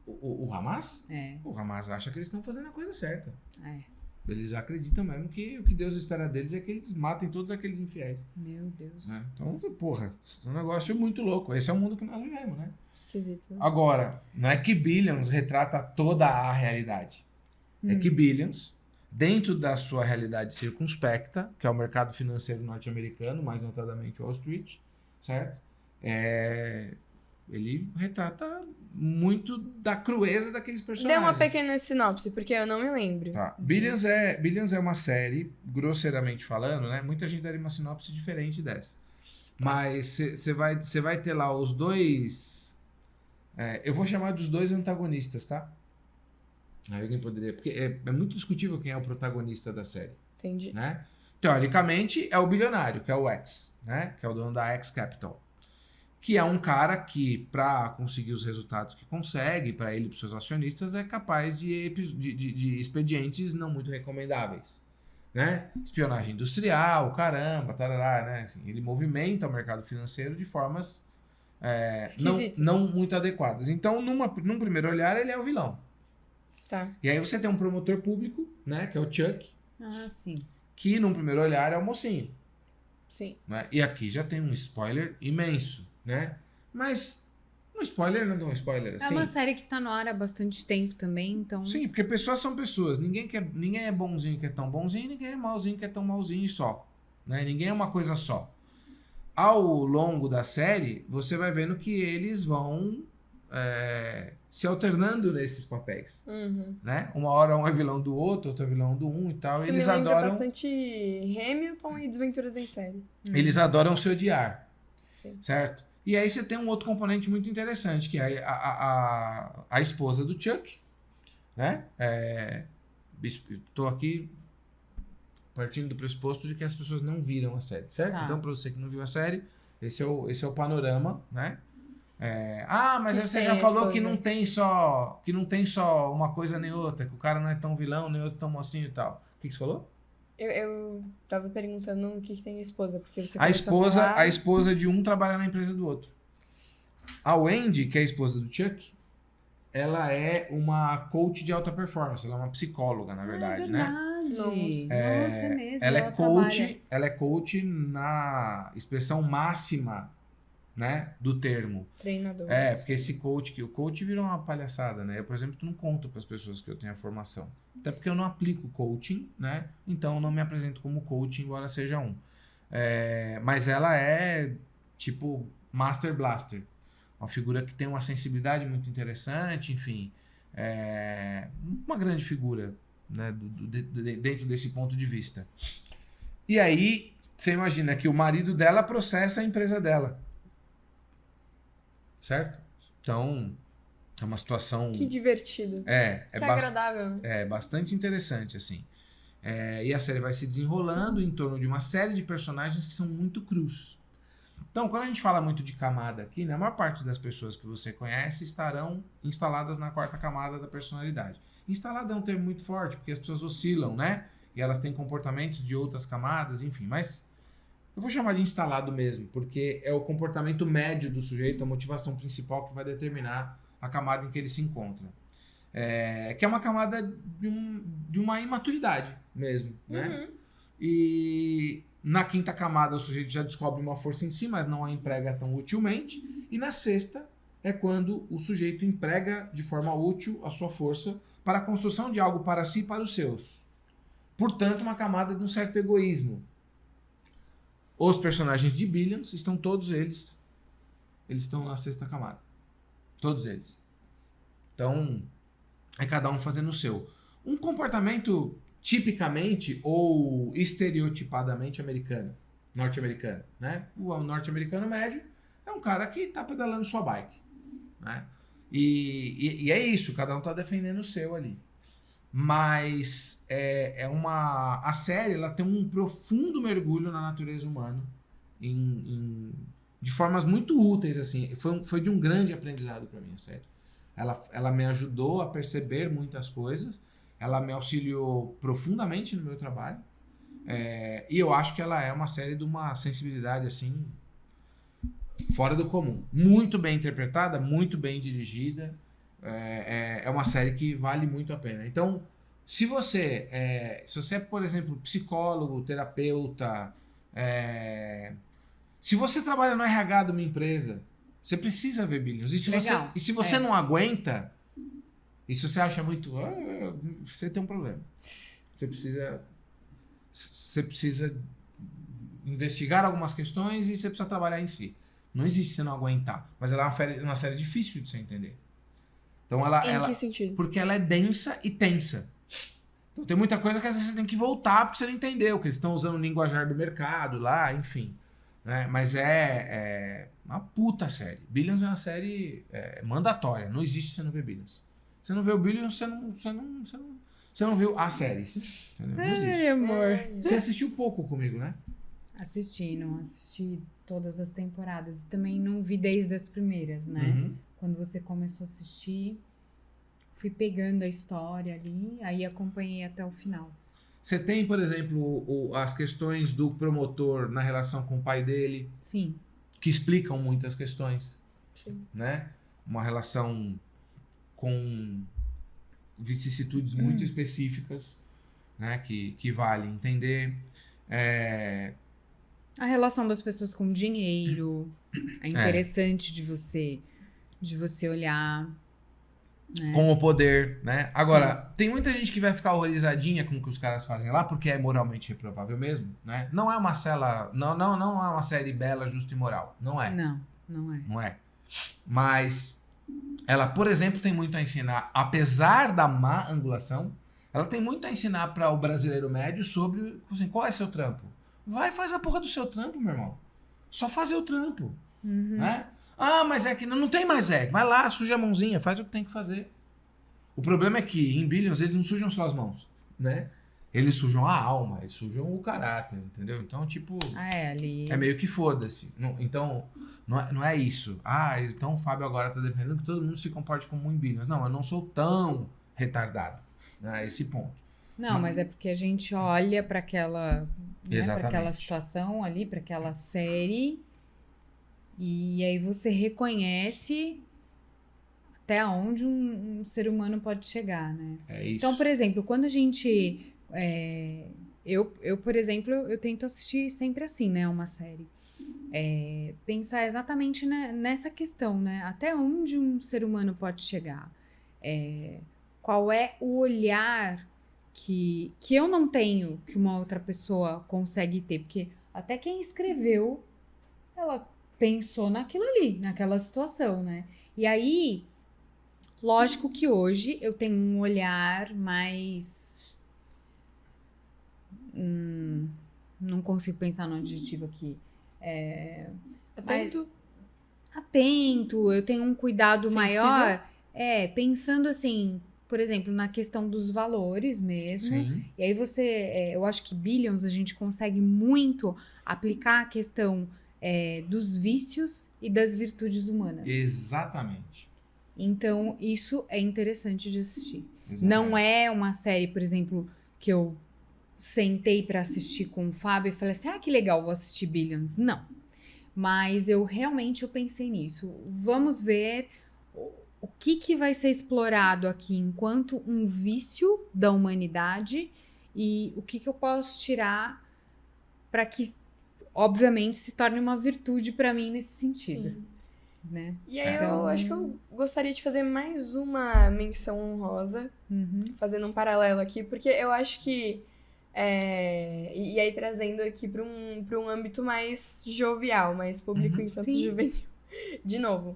o Hamas? É, O Hamas acha que eles estão fazendo a coisa certa. é. Eles acreditam mesmo que o que Deus espera deles é que eles matem todos aqueles infiéis. Meu Deus. Né? Então, porra, isso é um negócio muito louco. Esse é o mundo que nós vivemos, né? Esquisito. Né? Agora, não é que Billions retrata toda a realidade. É que Billions, dentro da sua realidade circunspecta, que é o mercado financeiro norte-americano, mais notadamente Wall Street, certo? Ele retrata muito da crueza daqueles Dê personagens. uma pequena sinopse, porque eu não me lembro. Tá. Billions é uma série, grosseiramente falando, né? Muita gente daria uma sinopse diferente dessa. Mas você vai ter lá os dois... eu vou chamar dos dois antagonistas, tá? Aí alguém poderia... Porque é muito discutível quem é o protagonista da série, Entendi. né? Teoricamente, é o bilionário, que é o X, né? Que é o dono da X Capital. Que é um cara que, para conseguir os resultados que consegue, para ele e para os seus acionistas, é capaz de expedientes não muito recomendáveis. Né? Espionagem industrial, caramba, tarará, né? Assim, ele movimenta o mercado financeiro de formas não muito adequadas. Então, num primeiro olhar, ele é o vilão. Tá. E aí você tem um promotor público, né? Que é o Chuck, Ah, sim. que num primeiro olhar é o mocinho. Sim. Né? E aqui já tem um spoiler imenso, né? Mas um spoiler não é um spoiler É assim. uma série que tá no ar há bastante tempo também, então... Sim, porque pessoas são pessoas. Ninguém é bonzinho que é tão bonzinho, ninguém é malzinho que é tão malzinho só. Né? Ninguém é uma coisa só. Ao longo da série, você vai vendo que eles vão se alternando nesses papéis. Uhum. Né? Uma hora um é vilão do outro, outro é vilão do um e tal. Isso Eles me lembra adoram, bastante Hamilton e Desventuras em Série. eles adoram se odiar. Sim. Certo? E aí você tem um outro componente muito interessante, que é a esposa do Chuck, né? Estou aqui partindo do pressuposto de que as pessoas não viram a série, certo? Tá. Então, para você que não viu a série, esse é o panorama, né? Mas Que aí você tem já a falou esposa. que não tem só uma coisa nem outra, que o cara não é tão vilão, nem outro tão mocinho e tal. O que você falou? Eu tava perguntando o que tem a esposa, porque você A começou falar... a esposa de um trabalha na empresa do outro. A Wendy, que é a esposa do Chuck, ela é uma coach de alta performance, ela é uma psicóloga, na verdade, né? Nossa, Nossa. é mesmo. Ela trabalha. é coach na expressão máxima, né, do termo. Treinador. Porque o coach virou uma palhaçada, né? Eu, por exemplo, não conto para as pessoas que eu tenho a formação. Até porque eu não aplico coaching, né? Então eu não me apresento como coach, embora seja um. Mas ela é, tipo, Master Blaster. Uma figura que tem uma sensibilidade muito interessante, enfim. Uma grande figura, né? Dentro desse ponto de vista. E aí, você imagina que o marido dela processa a empresa dela. Certo? Então, é uma situação... Que divertido. que Que agradável, né? É bastante interessante, assim. E a série vai se desenrolando em torno de uma série de personagens que são muito crus. Então, quando a gente fala muito de camada aqui, né, a maior parte das pessoas que você conhece estarão instaladas na quarta camada da personalidade. Instalada é um termo muito forte, porque as pessoas oscilam, né? E elas têm comportamentos de outras camadas, enfim. Mas eu vou chamar de instalado mesmo, porque é o comportamento médio do sujeito, a motivação principal que vai determinar a camada em que ele se encontra. Que é uma camada de uma imaturidade mesmo, né? E na quinta camada o sujeito já descobre uma força em si, mas não a emprega tão utilmente. E na sexta é quando o sujeito emprega de forma útil a sua força para a construção de algo para si e para os seus. Portanto, uma camada de um certo egoísmo. Os personagens de Billions estão todos eles estão na sexta camada. Todos eles. Então, é cada um fazendo o seu. Um comportamento tipicamente ou estereotipadamente norte-americano, né? O norte-americano médio é um cara que tá pedalando sua bike, né? E é isso, cada um tá defendendo o seu ali. Mas a série ela tem um profundo mergulho na natureza humana de formas muito úteis, assim. Foi de um grande aprendizado para mim, a série. Ela me ajudou a perceber muitas coisas, ela me auxiliou profundamente no meu trabalho, e eu acho que ela é uma série de uma sensibilidade assim fora do comum. Muito bem interpretada, muito bem dirigida. É uma série que vale muito a pena. Então, se você é, por exemplo, psicólogo, terapeuta, se você trabalha no RH de uma empresa, você precisa ver Billions. E se você não aguenta, e se você acha muito... você tem um problema. Você precisa investigar algumas questões e você precisa trabalhar em si. Não existe você não aguentar. Mas ela é uma série difícil de você entender. Então Em que sentido? Porque ela é densa e tensa. Então tem muita coisa que às vezes você tem que voltar porque você não entendeu, que eles estão usando o linguajar do mercado lá, enfim. Né? Mas é uma puta série. Billions é uma série mandatória. Não existe você não ver Billions. Você não vê o Billions, você não viu as séries. Entendeu? Não existe. Ai, amor. Você assistiu pouco comigo, né? Não assisti todas as temporadas. E também não vi desde as primeiras, né? Uhum. Quando você começou a assistir, fui pegando a história ali, aí acompanhei até o final. Você tem, por exemplo, as questões do promotor na relação com o pai dele, Sim. que explicam muitas questões. Sim. Né? Uma relação com vicissitudes muito específicas, né? Que vale entender. A relação das pessoas com dinheiro é interessante de você olhar. Com o poder, né? Agora, tem muita gente que vai ficar horrorizadinha com o que os caras fazem lá, porque é moralmente reprovável mesmo, né? Não é uma série bela, justa e moral. Não é. Não é. Não é. Mas ela, por exemplo, tem muito a ensinar, apesar da má angulação, ela tem muito a ensinar para o brasileiro médio sobre assim, qual é seu trampo. Vai, faz a porra do seu trampo, meu irmão. Só fazer o trampo. Né? Ah, mas é que não tem mais vai lá, suja a mãozinha, faz o que tem que fazer. O problema é que em Billions eles não sujam só as mãos, né? Eles sujam a alma, eles sujam o caráter, entendeu? Então, tipo, ali... é meio que foda-se. Então, não é isso. Ah, então o Fábio agora tá defendendo que todo mundo se comporte como em Billions. Não, eu não sou tão retardado, né? Esse ponto. Não, mas é porque a gente olha para aquela, né, para aquela Exatamente. situação ali, para aquela série, e aí você reconhece até onde um ser humano pode chegar, né? É isso. Então, por exemplo, quando a gente... por exemplo, eu tento assistir sempre assim, né? Uma série. Pensar exatamente nessa questão, né? Até onde um ser humano pode chegar. Qual é o olhar que eu não tenho, que uma outra pessoa consegue ter. Porque até quem escreveu, ela pensou naquilo ali, naquela situação, né? E aí, lógico que hoje eu tenho um olhar mais... não consigo pensar no adjetivo aqui. Atento, eu tenho um cuidado Sensível. maior. Pensando assim... Por exemplo, na questão dos valores mesmo. Sim. E aí eu acho que Billions a gente consegue muito aplicar a questão dos vícios e das virtudes humanas. Exatamente. Então, isso é interessante de assistir. Exatamente. Não é uma série, por exemplo, que eu sentei pra assistir com o Fábio e falei assim, que legal, vou assistir Billions. Não. Mas eu pensei nisso. Vamos ver... O que vai ser explorado aqui enquanto um vício da humanidade e o que eu posso tirar para que, obviamente, se torne uma virtude para mim nesse sentido. Sim. Né? E aí Então- eu acho que eu gostaria de fazer mais uma menção honrosa, fazendo um paralelo aqui, porque eu acho que E aí trazendo aqui para um âmbito mais jovial, mais público infanto-juvenil. De novo,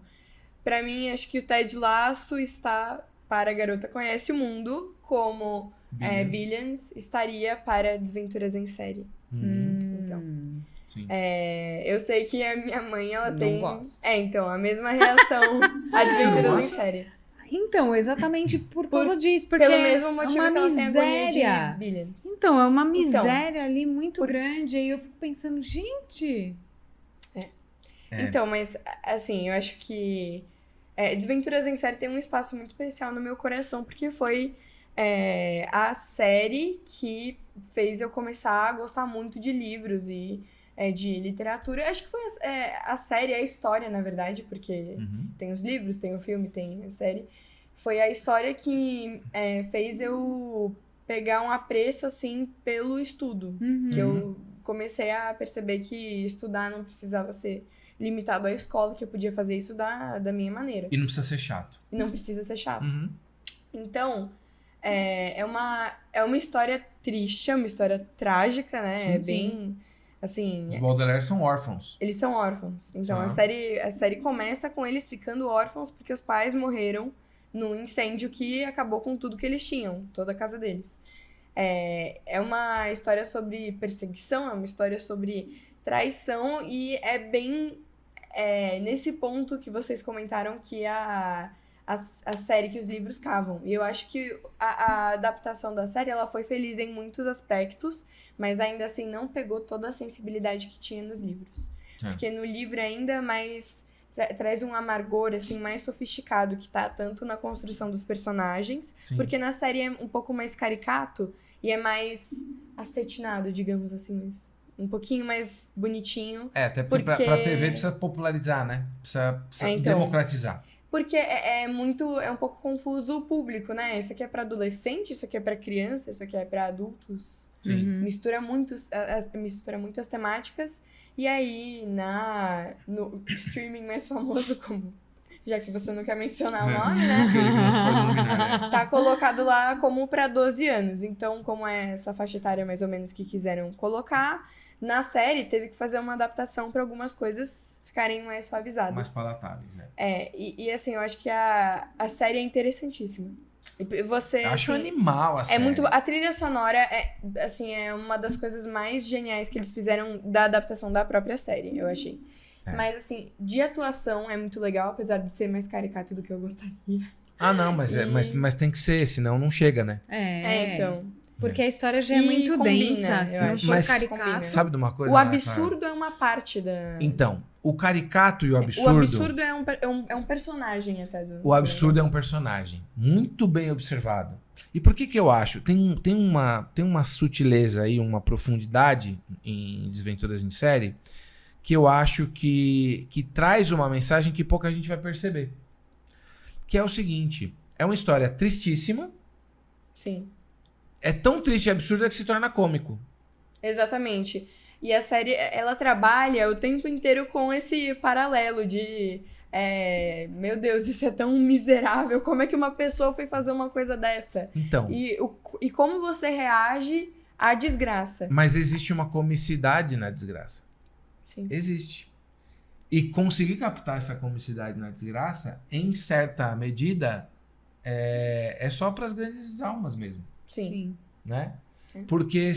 para mim, acho que o Ted Lasso está para a Garota Conhece o Mundo, como Billions estaria para Desventuras em Série. Então, Sim. eu sei que a minha mãe, ela Não tem... gosto. Então, a mesma reação a Desventuras em Série. Então, exatamente por causa disso, porque Pelo mesmo motivo é uma que ela tem agonia miséria. de Billions. Então, é uma miséria ali muito grande. Aí eu fico pensando, gente... Então, mas, assim, eu acho que Desventuras em Série tem um espaço muito especial no meu coração, porque foi a série que fez eu começar a gostar muito de livros e de literatura. Eu acho que foi a série, a história, na verdade, porque tem os livros, tem o filme, tem a série. Foi a história que fez eu pegar um apreço, assim, pelo estudo. Que eu comecei a perceber que estudar não precisava ser limitado à escola, que eu podia fazer isso da minha maneira. E não precisa ser chato. E não precisa ser chato. Então, é uma história triste, é uma história trágica, né? Sim, é bem, assim... Os Baudelaire são órfãos. Eles são órfãos. Então, a série começa com eles ficando órfãos porque os pais morreram num incêndio que acabou com tudo que eles tinham, toda a casa deles. É uma história sobre perseguição, é uma história sobre traição e é bem nesse ponto que vocês comentaram que a série, que os livros cavam. E eu acho que a adaptação da série, ela foi feliz em muitos aspectos, mas ainda assim não pegou toda a sensibilidade que tinha nos livros. Porque no livro ainda mais traz um amargor assim mais sofisticado, que tá tanto na construção dos personagens, porque na série é um pouco mais caricato e é mais acetinado, digamos assim, mas um pouquinho mais bonitinho. Até porque pra TV precisa popularizar, né? Precisa democratizar. Porque é um pouco confuso o público, né? Isso aqui é pra adolescente, isso aqui é pra criança, isso aqui é pra adultos. Sim. Mistura muito as temáticas. E aí, no streaming mais famoso, como... Já que você não quer mencionar o nome, né? Tá colocado lá como pra 12 anos. Então, como é essa faixa etária mais ou menos que quiseram colocar, na série teve que fazer uma adaptação pra algumas coisas ficarem mais suavizadas. Mais palatáveis, né? E assim, eu acho que a série é interessantíssima. Eu acho animal a série. A trilha sonora é uma das coisas mais geniais que eles fizeram da adaptação da própria série, eu achei. Mas, assim, de atuação é muito legal, apesar de ser mais caricato do que eu gostaria. Não, mas tem que ser, senão não chega, né? Então. Porque a história já é muito densa, se não for caricato. Sabe de uma coisa? O absurdo é uma parte da... Então, o caricato e o absurdo... O absurdo é um personagem até do... O absurdo é um personagem. Muito bem observado. E por que eu acho? Tem uma sutileza aí, uma profundidade em Desventuras em Série, que eu acho que traz uma mensagem que pouca gente vai perceber. Que é o seguinte, é uma história tristíssima. Sim. É tão triste e absurda que se torna cômico. Exatamente. E a série, ela trabalha o tempo inteiro com esse paralelo de... meu Deus, isso é tão miserável. Como é que uma pessoa foi fazer uma coisa dessa? Então. E como você reage à desgraça. Mas existe uma comicidade na desgraça. Sim. Existe. E conseguir captar essa comicidade na desgraça, em certa medida, é só para as grandes almas mesmo. Sim. Né? Porque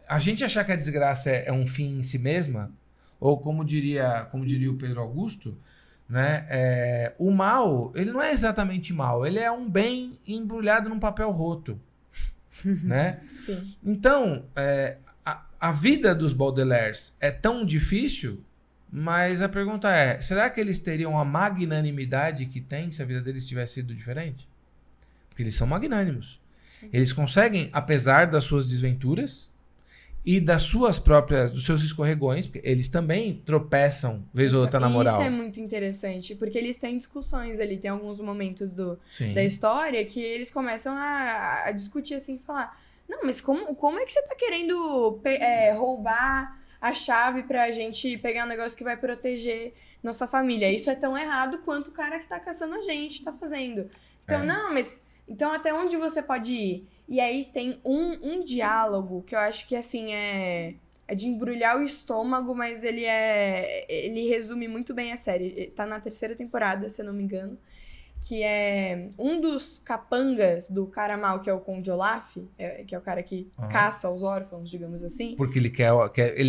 a gente achar que a desgraça é um fim em si mesma, ou como diria o Pedro Augusto, né? O mal, ele não é exatamente mal, ele é um bem embrulhado num papel roto. Né? Sim. Então, a vida dos Baudelaires é tão difícil, mas a pergunta é, será que eles teriam a magnanimidade que tem se a vida deles tivesse sido diferente? Porque eles são magnânimos. Sim. Eles conseguem, apesar das suas desventuras e dos seus escorregões, porque eles também tropeçam vez ou outra na moral. Isso é muito interessante, porque eles têm discussões ali, tem alguns momentos Sim. da história que eles começam a discutir assim, falar, não, mas como é que você tá querendo roubar a chave pra gente pegar um negócio que vai proteger nossa família? Isso é tão errado quanto o cara que tá caçando a gente tá fazendo. Então, não, mas... Então, até onde você pode ir? E aí tem um diálogo que eu acho que, assim, é de embrulhar o estômago, mas ele resume muito bem a série. Tá na 3ª temporada, se eu não me engano. Que é um dos capangas do cara mal, que é o Conde Olaf, que é o cara que caça os órfãos, digamos assim. Porque ele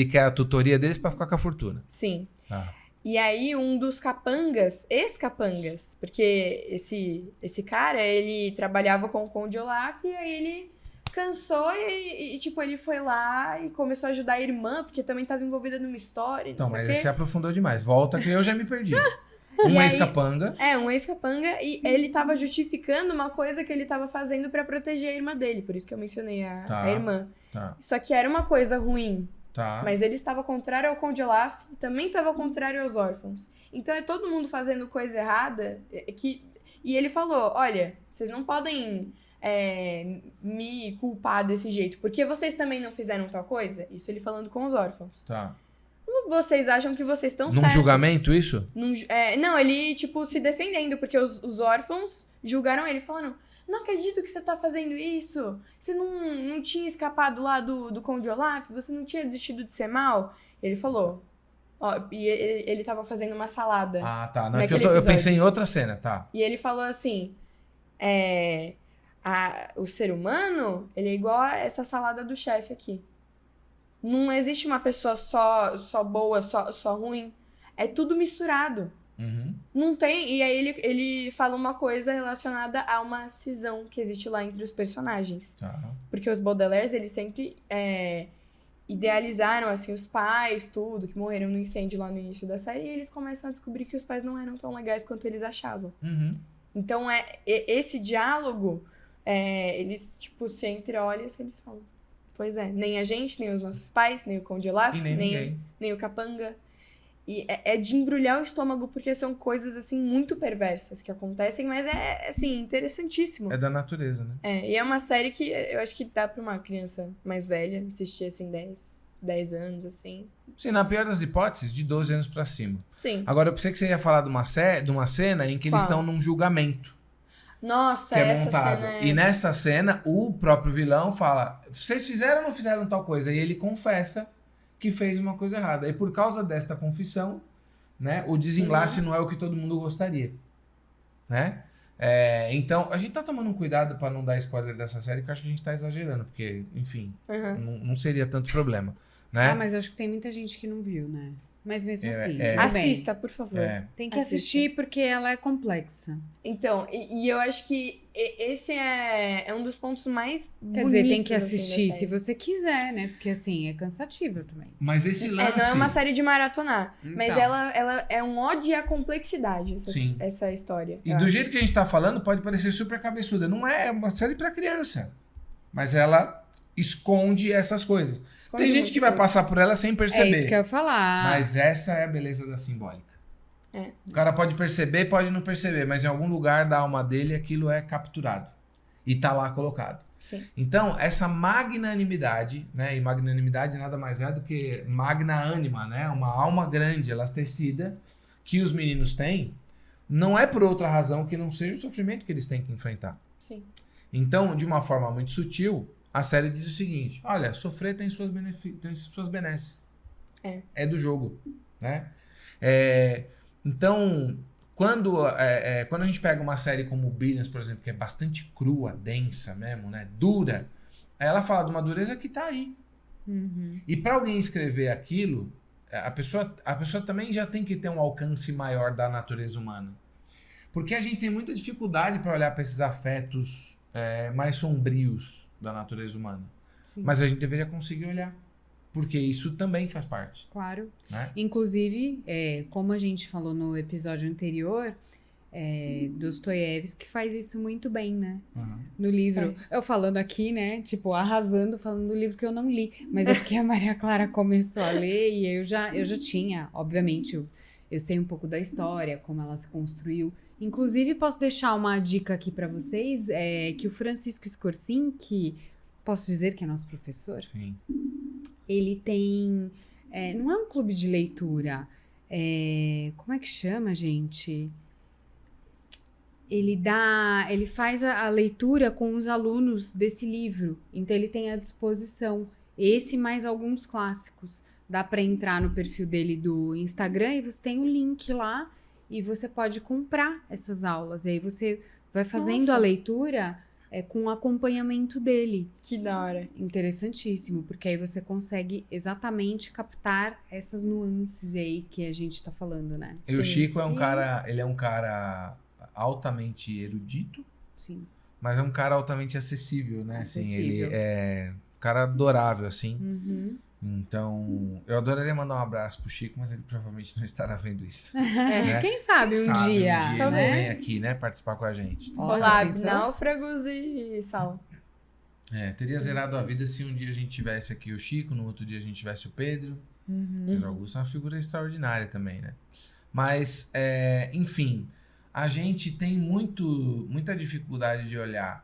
quer a tutoria deles pra ficar com a fortuna. Sim. Tá. E aí, um dos capangas, ex-capangas, porque esse cara, ele trabalhava com o Conde Olaf, e aí ele cansou e tipo, ele foi lá e começou a ajudar a irmã, porque também estava envolvida numa história, Então, não sei o mas quê. você aprofundou demais. Volta que eu já me perdi. E aí- ex-capanga. Um ex-capanga, e ele tava justificando uma coisa que ele tava fazendo pra proteger a irmã dele, por isso que eu mencionei Tá. a irmã. Tá, Só que era uma coisa ruim, tá. mas ele estava contrário ao Conde Olaf e também estava contrário aos órfãos. Então é todo mundo fazendo coisa errada e ele falou, olha, vocês não podem me culpar desse jeito, porque vocês também não fizeram tal coisa? Isso ele falando com os órfãos. Tá. Vocês acham que vocês estão Num certos. julgamento, isso? Não, ele, tipo, se defendendo, porque os órfãos julgaram ele, falando, não acredito que você tá fazendo isso, você não tinha escapado lá do Conde Olaf, você não tinha desistido de ser mal. Ele falou, e ele tava fazendo uma salada. Ah, tá. Não, é que Naquele eu episódio. pensei em outra cena, tá. E ele falou assim, o ser humano, ele é igual a essa salada do chefe aqui. Não existe uma pessoa só boa, só ruim. É tudo misturado. Uhum. Não tem. E aí ele fala uma coisa relacionada a uma cisão que existe lá entre os personagens. Tá. Porque os Baudelaires, eles sempre idealizaram, assim, os pais, tudo, que morreram no incêndio lá no início da série, e eles começam a descobrir que os pais não eram tão legais quanto eles achavam. Uhum. Então, esse diálogo, eles, tipo, se entreolham e eles falam, pois é, nem a gente, nem os nossos pais, nem o Conde Olaf, E nem ninguém. nem o Capanga. E é de embrulhar o estômago, porque são coisas, assim, muito perversas que acontecem, mas assim, interessantíssimo. É da natureza, né? E é uma série que eu acho que dá pra uma criança mais velha assistir, assim, 10 anos, assim. Sim, na pior das hipóteses, de 12 anos pra cima. Sim. Agora, eu pensei que você ia falar de uma cena em que eles Qual? estão num julgamento. Nossa, Que é essa montado. cena E nessa cena, o próprio vilão fala: vocês fizeram ou não fizeram tal coisa? E ele confessa que fez uma coisa errada. E por causa desta confissão, né, o desenlace não é o que todo mundo gostaria. Né? Então, a gente tá tomando um cuidado pra não dar spoiler dessa série, que eu acho que a gente tá exagerando, porque, enfim, não seria tanto problema. Né? Ah, mas eu acho que tem muita gente que não viu, né? Mas mesmo assim, tudo bem. Assista, por favor. Tem que Assista. assistir porque ela é complexa. Então, e eu acho que esse é um dos pontos mais Quer bonitos, dizer, tem que assim, da assistir série. se você quiser, né? Porque assim, é cansativo também. Mas esse lance... Não é uma série de maratonar, mas Então. ela é um ode à complexidade, Sim. essa história. E eu do acho. jeito que a gente tá falando, pode parecer super cabeçuda. Não é uma série pra criança. Mas ela esconde essas coisas. Esconde Tem gente muita que vai coisa. passar por ela sem perceber. É isso que eu ia falar. Mas essa é a beleza da simbólica. É. O cara pode perceber, pode não perceber, mas em algum lugar da alma dele aquilo é capturado. E tá lá colocado. Sim. Então, essa magnanimidade, né? E magnanimidade nada mais é do que magna anima, né? Uma alma grande, elastecida, que os meninos têm, não é por outra razão que não seja o sofrimento que eles têm que enfrentar. Sim. Então, de uma forma muito sutil, a série diz o seguinte: olha, sofrer tem suas benesses. É do jogo, né? Então, quando a gente pega uma série como Billions, por exemplo, que é bastante crua, densa mesmo, né? Dura, ela fala de uma dureza que tá aí. Uhum. E para alguém escrever aquilo, a pessoa também já tem que ter um alcance maior da natureza humana. Porque a gente tem muita dificuldade para olhar para esses afetos mais sombrios da natureza humana. Sim. Mas a gente deveria conseguir olhar. Porque isso também faz parte. Claro. Né? Inclusive, como a gente falou no episódio anterior, Dostoiévski faz isso muito bem, né? Uhum. No livro. Faz. Eu falando aqui, né? Tipo, arrasando, falando do livro que eu não li. Mas é porque a Maria Clara começou a ler e eu já tinha, obviamente, eu sei um pouco da história, como ela se construiu. Inclusive, posso deixar uma dica aqui pra vocês, que o Francisco Scorsin, que posso dizer que é nosso professor, Sim. ele tem... não é um clube de leitura. Como é que chama, gente? ele faz a leitura com os alunos desse livro. Então ele tem à disposição esse mais alguns clássicos. Dá para entrar no perfil dele do Instagram e você tem o link lá e você pode comprar essas aulas. E aí você vai fazendo Nossa. a leitura com o acompanhamento dele. Que da hora. Interessantíssimo, porque aí você consegue exatamente captar essas nuances aí que a gente tá falando, né? E o Sim. Chico ele é um cara altamente erudito, Sim. mas é um cara altamente acessível, né? Assim, ele Acessível. é um cara adorável, assim. Uhum. Então, eu adoraria mandar um abraço pro Chico, mas ele provavelmente não estará vendo isso. Quem sabe Quem um sabe dia, ele talvez. vem aqui, né, participar com a gente. Ó, Olá, pensou? náufragos e sal. Teria zerado a vida se um dia a gente tivesse aqui o Chico, no outro dia a gente tivesse o Pedro. Pedro Augusto é uma figura extraordinária também, né? Mas, enfim, a gente tem muita dificuldade de olhar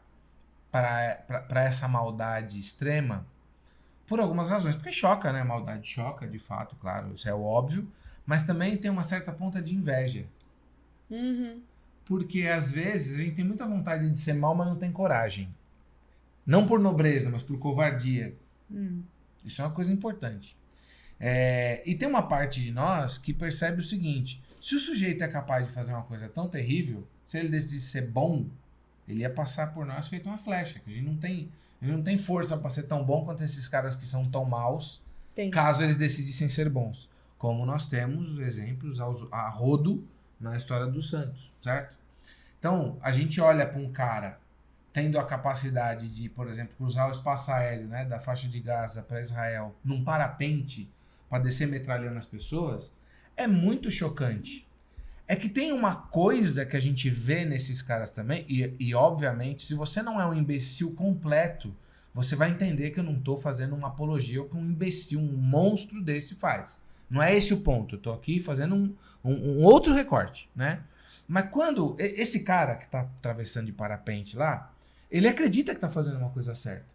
para essa maldade extrema por algumas razões. Porque choca, né? A maldade choca, de fato, claro, isso é óbvio. Mas também tem uma certa ponta de inveja. Uhum. Porque, às vezes, a gente tem muita vontade de ser mal, mas não tem coragem. Não por nobreza, mas por covardia. Isso é uma coisa importante. E tem uma parte de nós que percebe o seguinte: se o sujeito é capaz de fazer uma coisa tão terrível, se ele decidisse ser bom, ele ia passar por nós feito uma flecha. Que a gente não tem força para ser tão bom quanto esses caras que são tão maus, Tem. caso eles decidissem ser bons. Como nós temos exemplos a rodo na história dos santos, certo? Então, a gente olha para um cara tendo a capacidade de, por exemplo, cruzar o espaço aéreo, né, da faixa de Gaza para Israel num parapente para descer metralhando as pessoas, é muito chocante. É que tem uma coisa que a gente vê nesses caras também, e obviamente, se você não é um imbecil completo, você vai entender que eu não estou fazendo uma apologia ao que um imbecil, um monstro desse faz. Não é esse o ponto. Eu tô aqui fazendo um outro recorte, né? Mas quando esse cara que tá atravessando de parapente lá, ele acredita que tá fazendo uma coisa certa.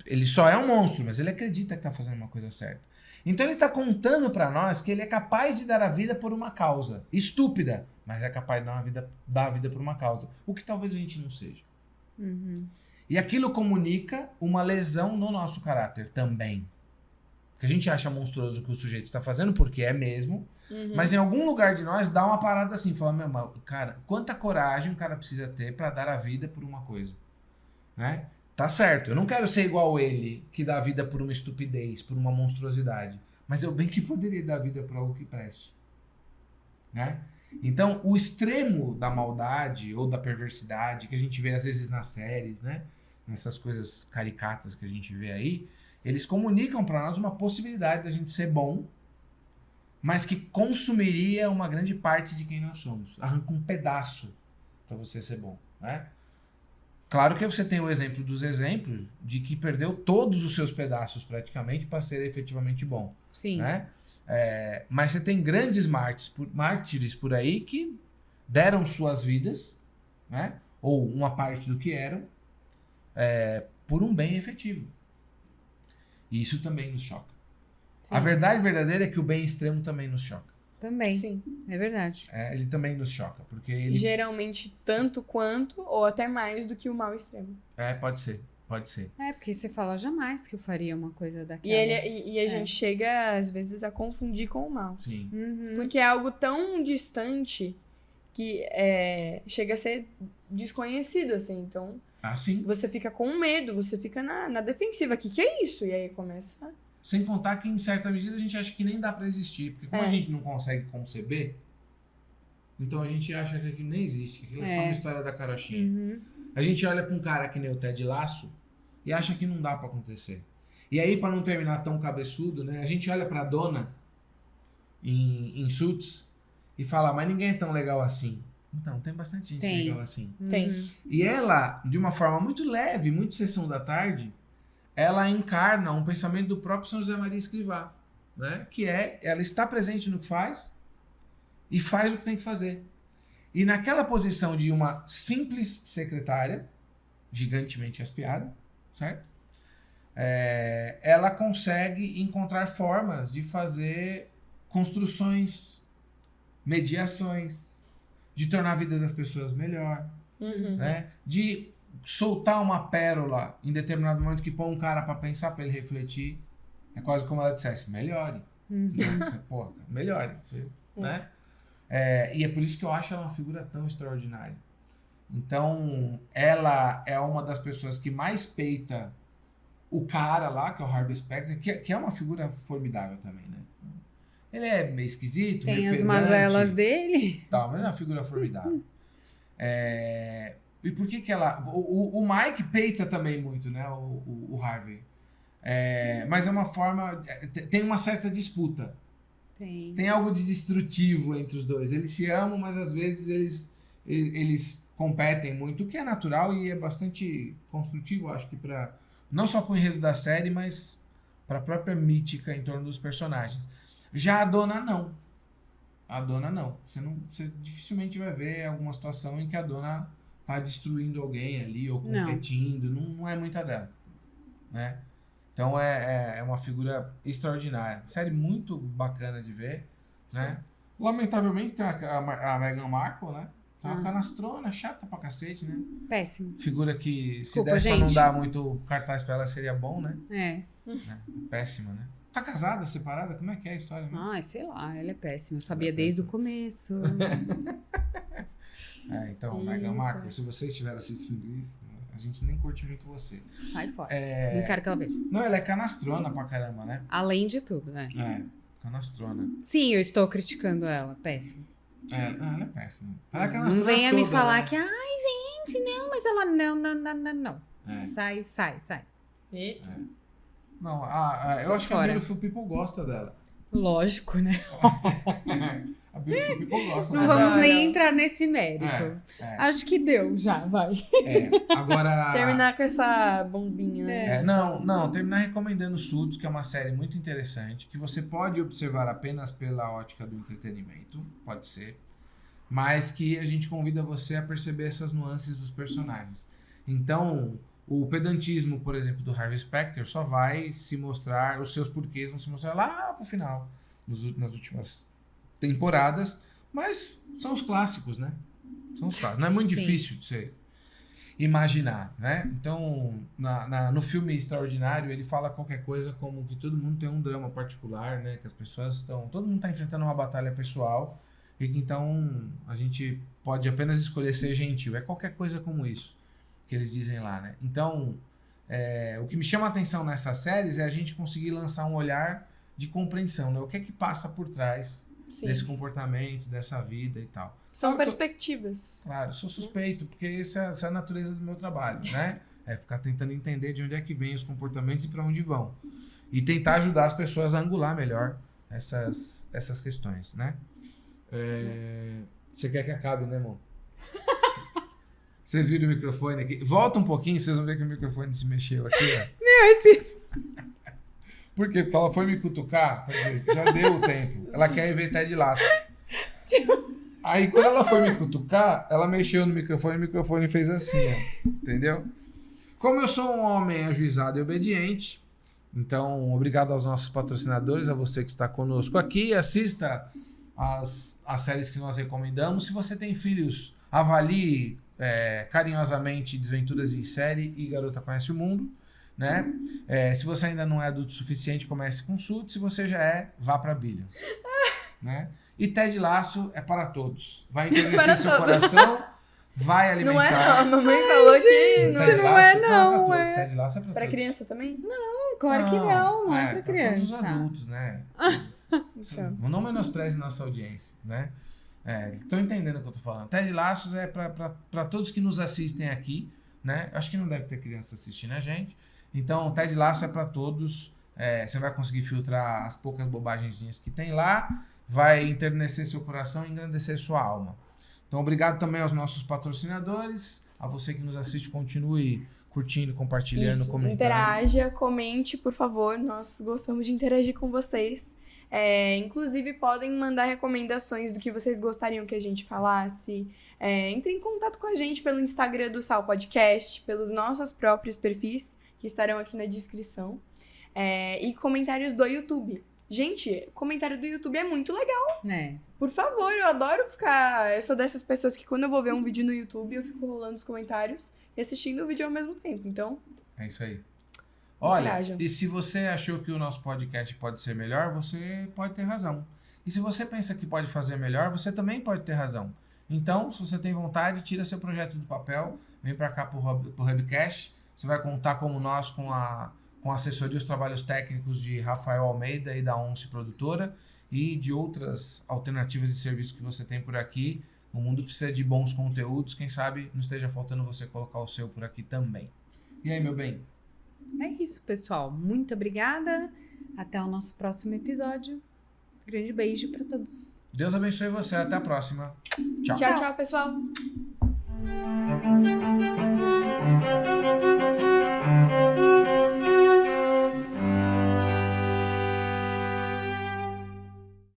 Ele só é um monstro, mas ele acredita que tá fazendo uma coisa certa. Então ele tá contando pra nós que ele é capaz de dar a vida por uma causa. Estúpida, mas é capaz de dar a vida por uma causa. O que talvez a gente não seja. E aquilo comunica uma lesão no nosso caráter também. Que a gente acha monstruoso o que o sujeito está fazendo, porque é mesmo. Mas em algum lugar de nós dá uma parada assim, fala, meu irmão, cara, quanta coragem o cara precisa ter para dar a vida por uma coisa, né? Tá certo, eu não quero ser igual ele, que dá a vida por uma estupidez, por uma monstruosidade, mas eu bem que poderia dar a vida por algo que preste, né? Então, o extremo da maldade ou da perversidade que a gente vê às vezes nas séries, né? Nessas coisas caricatas que a gente vê aí, eles comunicam para nós uma possibilidade da gente ser bom, mas que consumiria uma grande parte de quem nós somos. Arranca um pedaço para você ser bom, né? Claro que você tem o exemplo dos exemplos de que perdeu todos os seus pedaços praticamente para ser efetivamente bom. Sim. Né? Mas você tem grandes mártires por aí que deram suas vidas, né? Ou uma parte do que eram, por um bem efetivo. E isso também nos choca. Sim. A verdade verdadeira é que o bem extremo também nos choca. Também. Sim. É verdade. Ele também nos choca, porque ele... Geralmente tanto quanto, ou até mais do que o mal extremo. Pode ser. Porque você fala jamais que eu faria uma coisa E, daquelas. a gente chega, às vezes, a confundir com o mal. Sim. Porque é algo tão distante que chega a ser desconhecido, assim. Então, Sim. você fica com medo, você fica na defensiva. O que é isso? E aí começa... Sem contar que, em certa medida, a gente acha que nem dá pra existir. Porque como a gente não consegue conceber, então a gente acha que aquilo nem existe, que aquilo é só uma história da carochinha. A gente olha pra um cara que nem o Ted Lasso e acha que não dá pra acontecer. E aí, pra não terminar tão cabeçudo, né, a gente olha pra dona em Suits e fala, mas ninguém é tão legal assim. Então, tem bastante gente legal assim. Tem. E ela, de uma forma muito leve, muito sessão da tarde, ela encarna um pensamento do próprio São José Maria Escrivá, né? Que ela está presente no que faz e faz o que tem que fazer. E naquela posição de uma simples secretária, gigantemente espiada, certo? Ela consegue encontrar formas de fazer construções, mediações, de tornar a vida das pessoas melhor, Uhum. né? De soltar uma pérola em determinado momento que põe um cara pra pensar, pra ele refletir. É quase como ela dissesse, melhore. Né? Porra, melhore. Né? E é por isso que eu acho ela uma figura tão extraordinária. Então, ela é uma das pessoas que mais peita o cara lá, que é o Harvey Specter, que é uma figura formidável também, né? Ele é meio esquisito, Tem meio as pedante, mazelas dele. tal, mas é uma figura formidável. E por que ela... O Mike peita também muito, né? O Harvey. Mas é uma forma... Tem uma certa disputa. Tem algo de destrutivo entre os dois. Eles se amam, mas às vezes eles competem muito, o que é natural e é bastante construtivo, acho que não só para o enredo da série, mas para a própria mítica em torno dos personagens. Já a dona não. A dona não. Você dificilmente vai ver alguma situação em que a dona tá destruindo alguém ali ou competindo. Não é muita dela. Né? Então é uma figura extraordinária. Série muito bacana de ver. Né? Lamentavelmente tem a Meghan Markle, né? Tá uma canastrona, chata pra cacete, né? Péssimo. Figura que se Desculpa, desse pra não gente. dar muito cartaz pra ela seria bom, né? É. Péssima, né? Tá casada, separada? Como é que é a história? Né? Ai, sei lá, ela é péssima. Eu sabia desde o começo. Então, Meghan Markle, se você estiver assistindo isso, a gente nem curte muito você. Sai fora. Não quero que ela veja. Não, ela é canastrona pra caramba, né? Além de tudo, né? Canastrona. Sim, eu estou criticando ela. Péssimo. Ela é péssima. Ela é canastrona Não venha me toda, falar né? que, ai, gente, não, mas ela não. Sai. Eita. Não, eu acho que a fora. Beautiful People gosta dela. Lógico, né? A Beautiful People gosta Não dela. vamos nem entrar nesse mérito. É. Acho que deu já, vai. Agora... Terminar com essa bombinha. Né? Terminar recomendando Suits, que é uma série muito interessante, que você pode observar apenas pela ótica do entretenimento, pode ser, mas que a gente convida você a perceber essas nuances dos personagens. Então, o pedantismo, por exemplo, do Harvey Specter só vai se mostrar, os seus porquês vão se mostrar lá pro final, nas últimas temporadas, mas são os clássicos, né? São os clássicos. Não é muito difícil de você imaginar, né? Então, no filme Extraordinário, ele fala qualquer coisa como que todo mundo tem um drama particular, né? Que as pessoas todo mundo está enfrentando uma batalha pessoal e que então a gente pode apenas escolher ser gentil. É qualquer coisa como isso que eles dizem lá, né? Então, o que me chama a atenção nessas séries é a gente conseguir lançar um olhar de compreensão, né? O que é que passa por trás desse comportamento, dessa vida e tal. São perspectivas. Claro, sou suspeito, porque essa é a natureza do meu trabalho, né? É ficar tentando entender de onde é que vem os comportamentos e para onde vão. E tentar ajudar as pessoas a angular melhor essas questões, né? Você quer que acabe, né, irmão? Vocês viram o microfone aqui? Volta um pouquinho, vocês vão ver que o microfone se mexeu aqui, ó. Por quê? Porque ela foi me cutucar, quer dizer, já deu o tempo. Ela quer inventar de laço. Aí, quando ela foi me cutucar, ela mexeu no microfone e o microfone fez assim, ó. Entendeu? Como eu sou um homem ajuizado e obediente, então, obrigado aos nossos patrocinadores, a você que está conosco aqui. Assista as séries que nós recomendamos. Se você tem filhos, avalie carinhosamente Desventuras em Série e Garota Conhece o Mundo. Né? Se você ainda não é adulto o suficiente, comece com Suits. Se você já é, vá para Billions. Né? E Ted Lasso é para todos. Vai enternecer seu coração, vai alimentar. Não é não, a mamãe falou que não é não. Ted Lasso é para pra todos. criança também? Claro que não é pra pra criança. todos os adultos, né? Então. Não menospreze nossa audiência, né? Estão entendendo o que eu tô falando. Ted Lasso é para todos que nos assistem aqui, né? Acho que não deve ter criança assistindo a gente. Então, Ted Lasso é para todos. Você vai conseguir filtrar as poucas bobagenzinhas que tem lá, vai enternecer seu coração e engrandecer sua alma. Então, obrigado também aos nossos patrocinadores. A você que nos assiste, continue curtindo, compartilhando, comentando. Interaja, comente, por favor. Nós gostamos de interagir com vocês. Inclusive, podem mandar recomendações do que vocês gostariam que a gente falasse. Entre em contato com a gente pelo Instagram do Sal Podcast, pelos nossos próprios perfis, que estarão aqui na descrição. E comentários do YouTube. Gente, comentário do YouTube é muito legal. Por favor, eu adoro ficar... Eu sou dessas pessoas que quando eu vou ver um vídeo no YouTube, eu fico rolando os comentários e assistindo o vídeo ao mesmo tempo. Então, É isso aí. Olha, interajam. e se você achou que o nosso podcast pode ser melhor, você pode ter razão. E se você pensa que pode fazer melhor, você também pode ter razão. Então, se você tem vontade, tira seu projeto do papel, vem para cá pro Hubcast. Você vai contar como nós com a assessoria e os trabalhos técnicos de Rafael Almeida e da Once Produtora e de outras alternativas de serviço que você tem por aqui. O mundo precisa de bons conteúdos. Quem sabe não esteja faltando você colocar o seu por aqui também. E aí, meu bem? É isso, pessoal. Muito obrigada. Até o nosso próximo episódio. Grande beijo para todos. Deus abençoe você. Até a próxima. Tchau. Tchau, tchau, pessoal.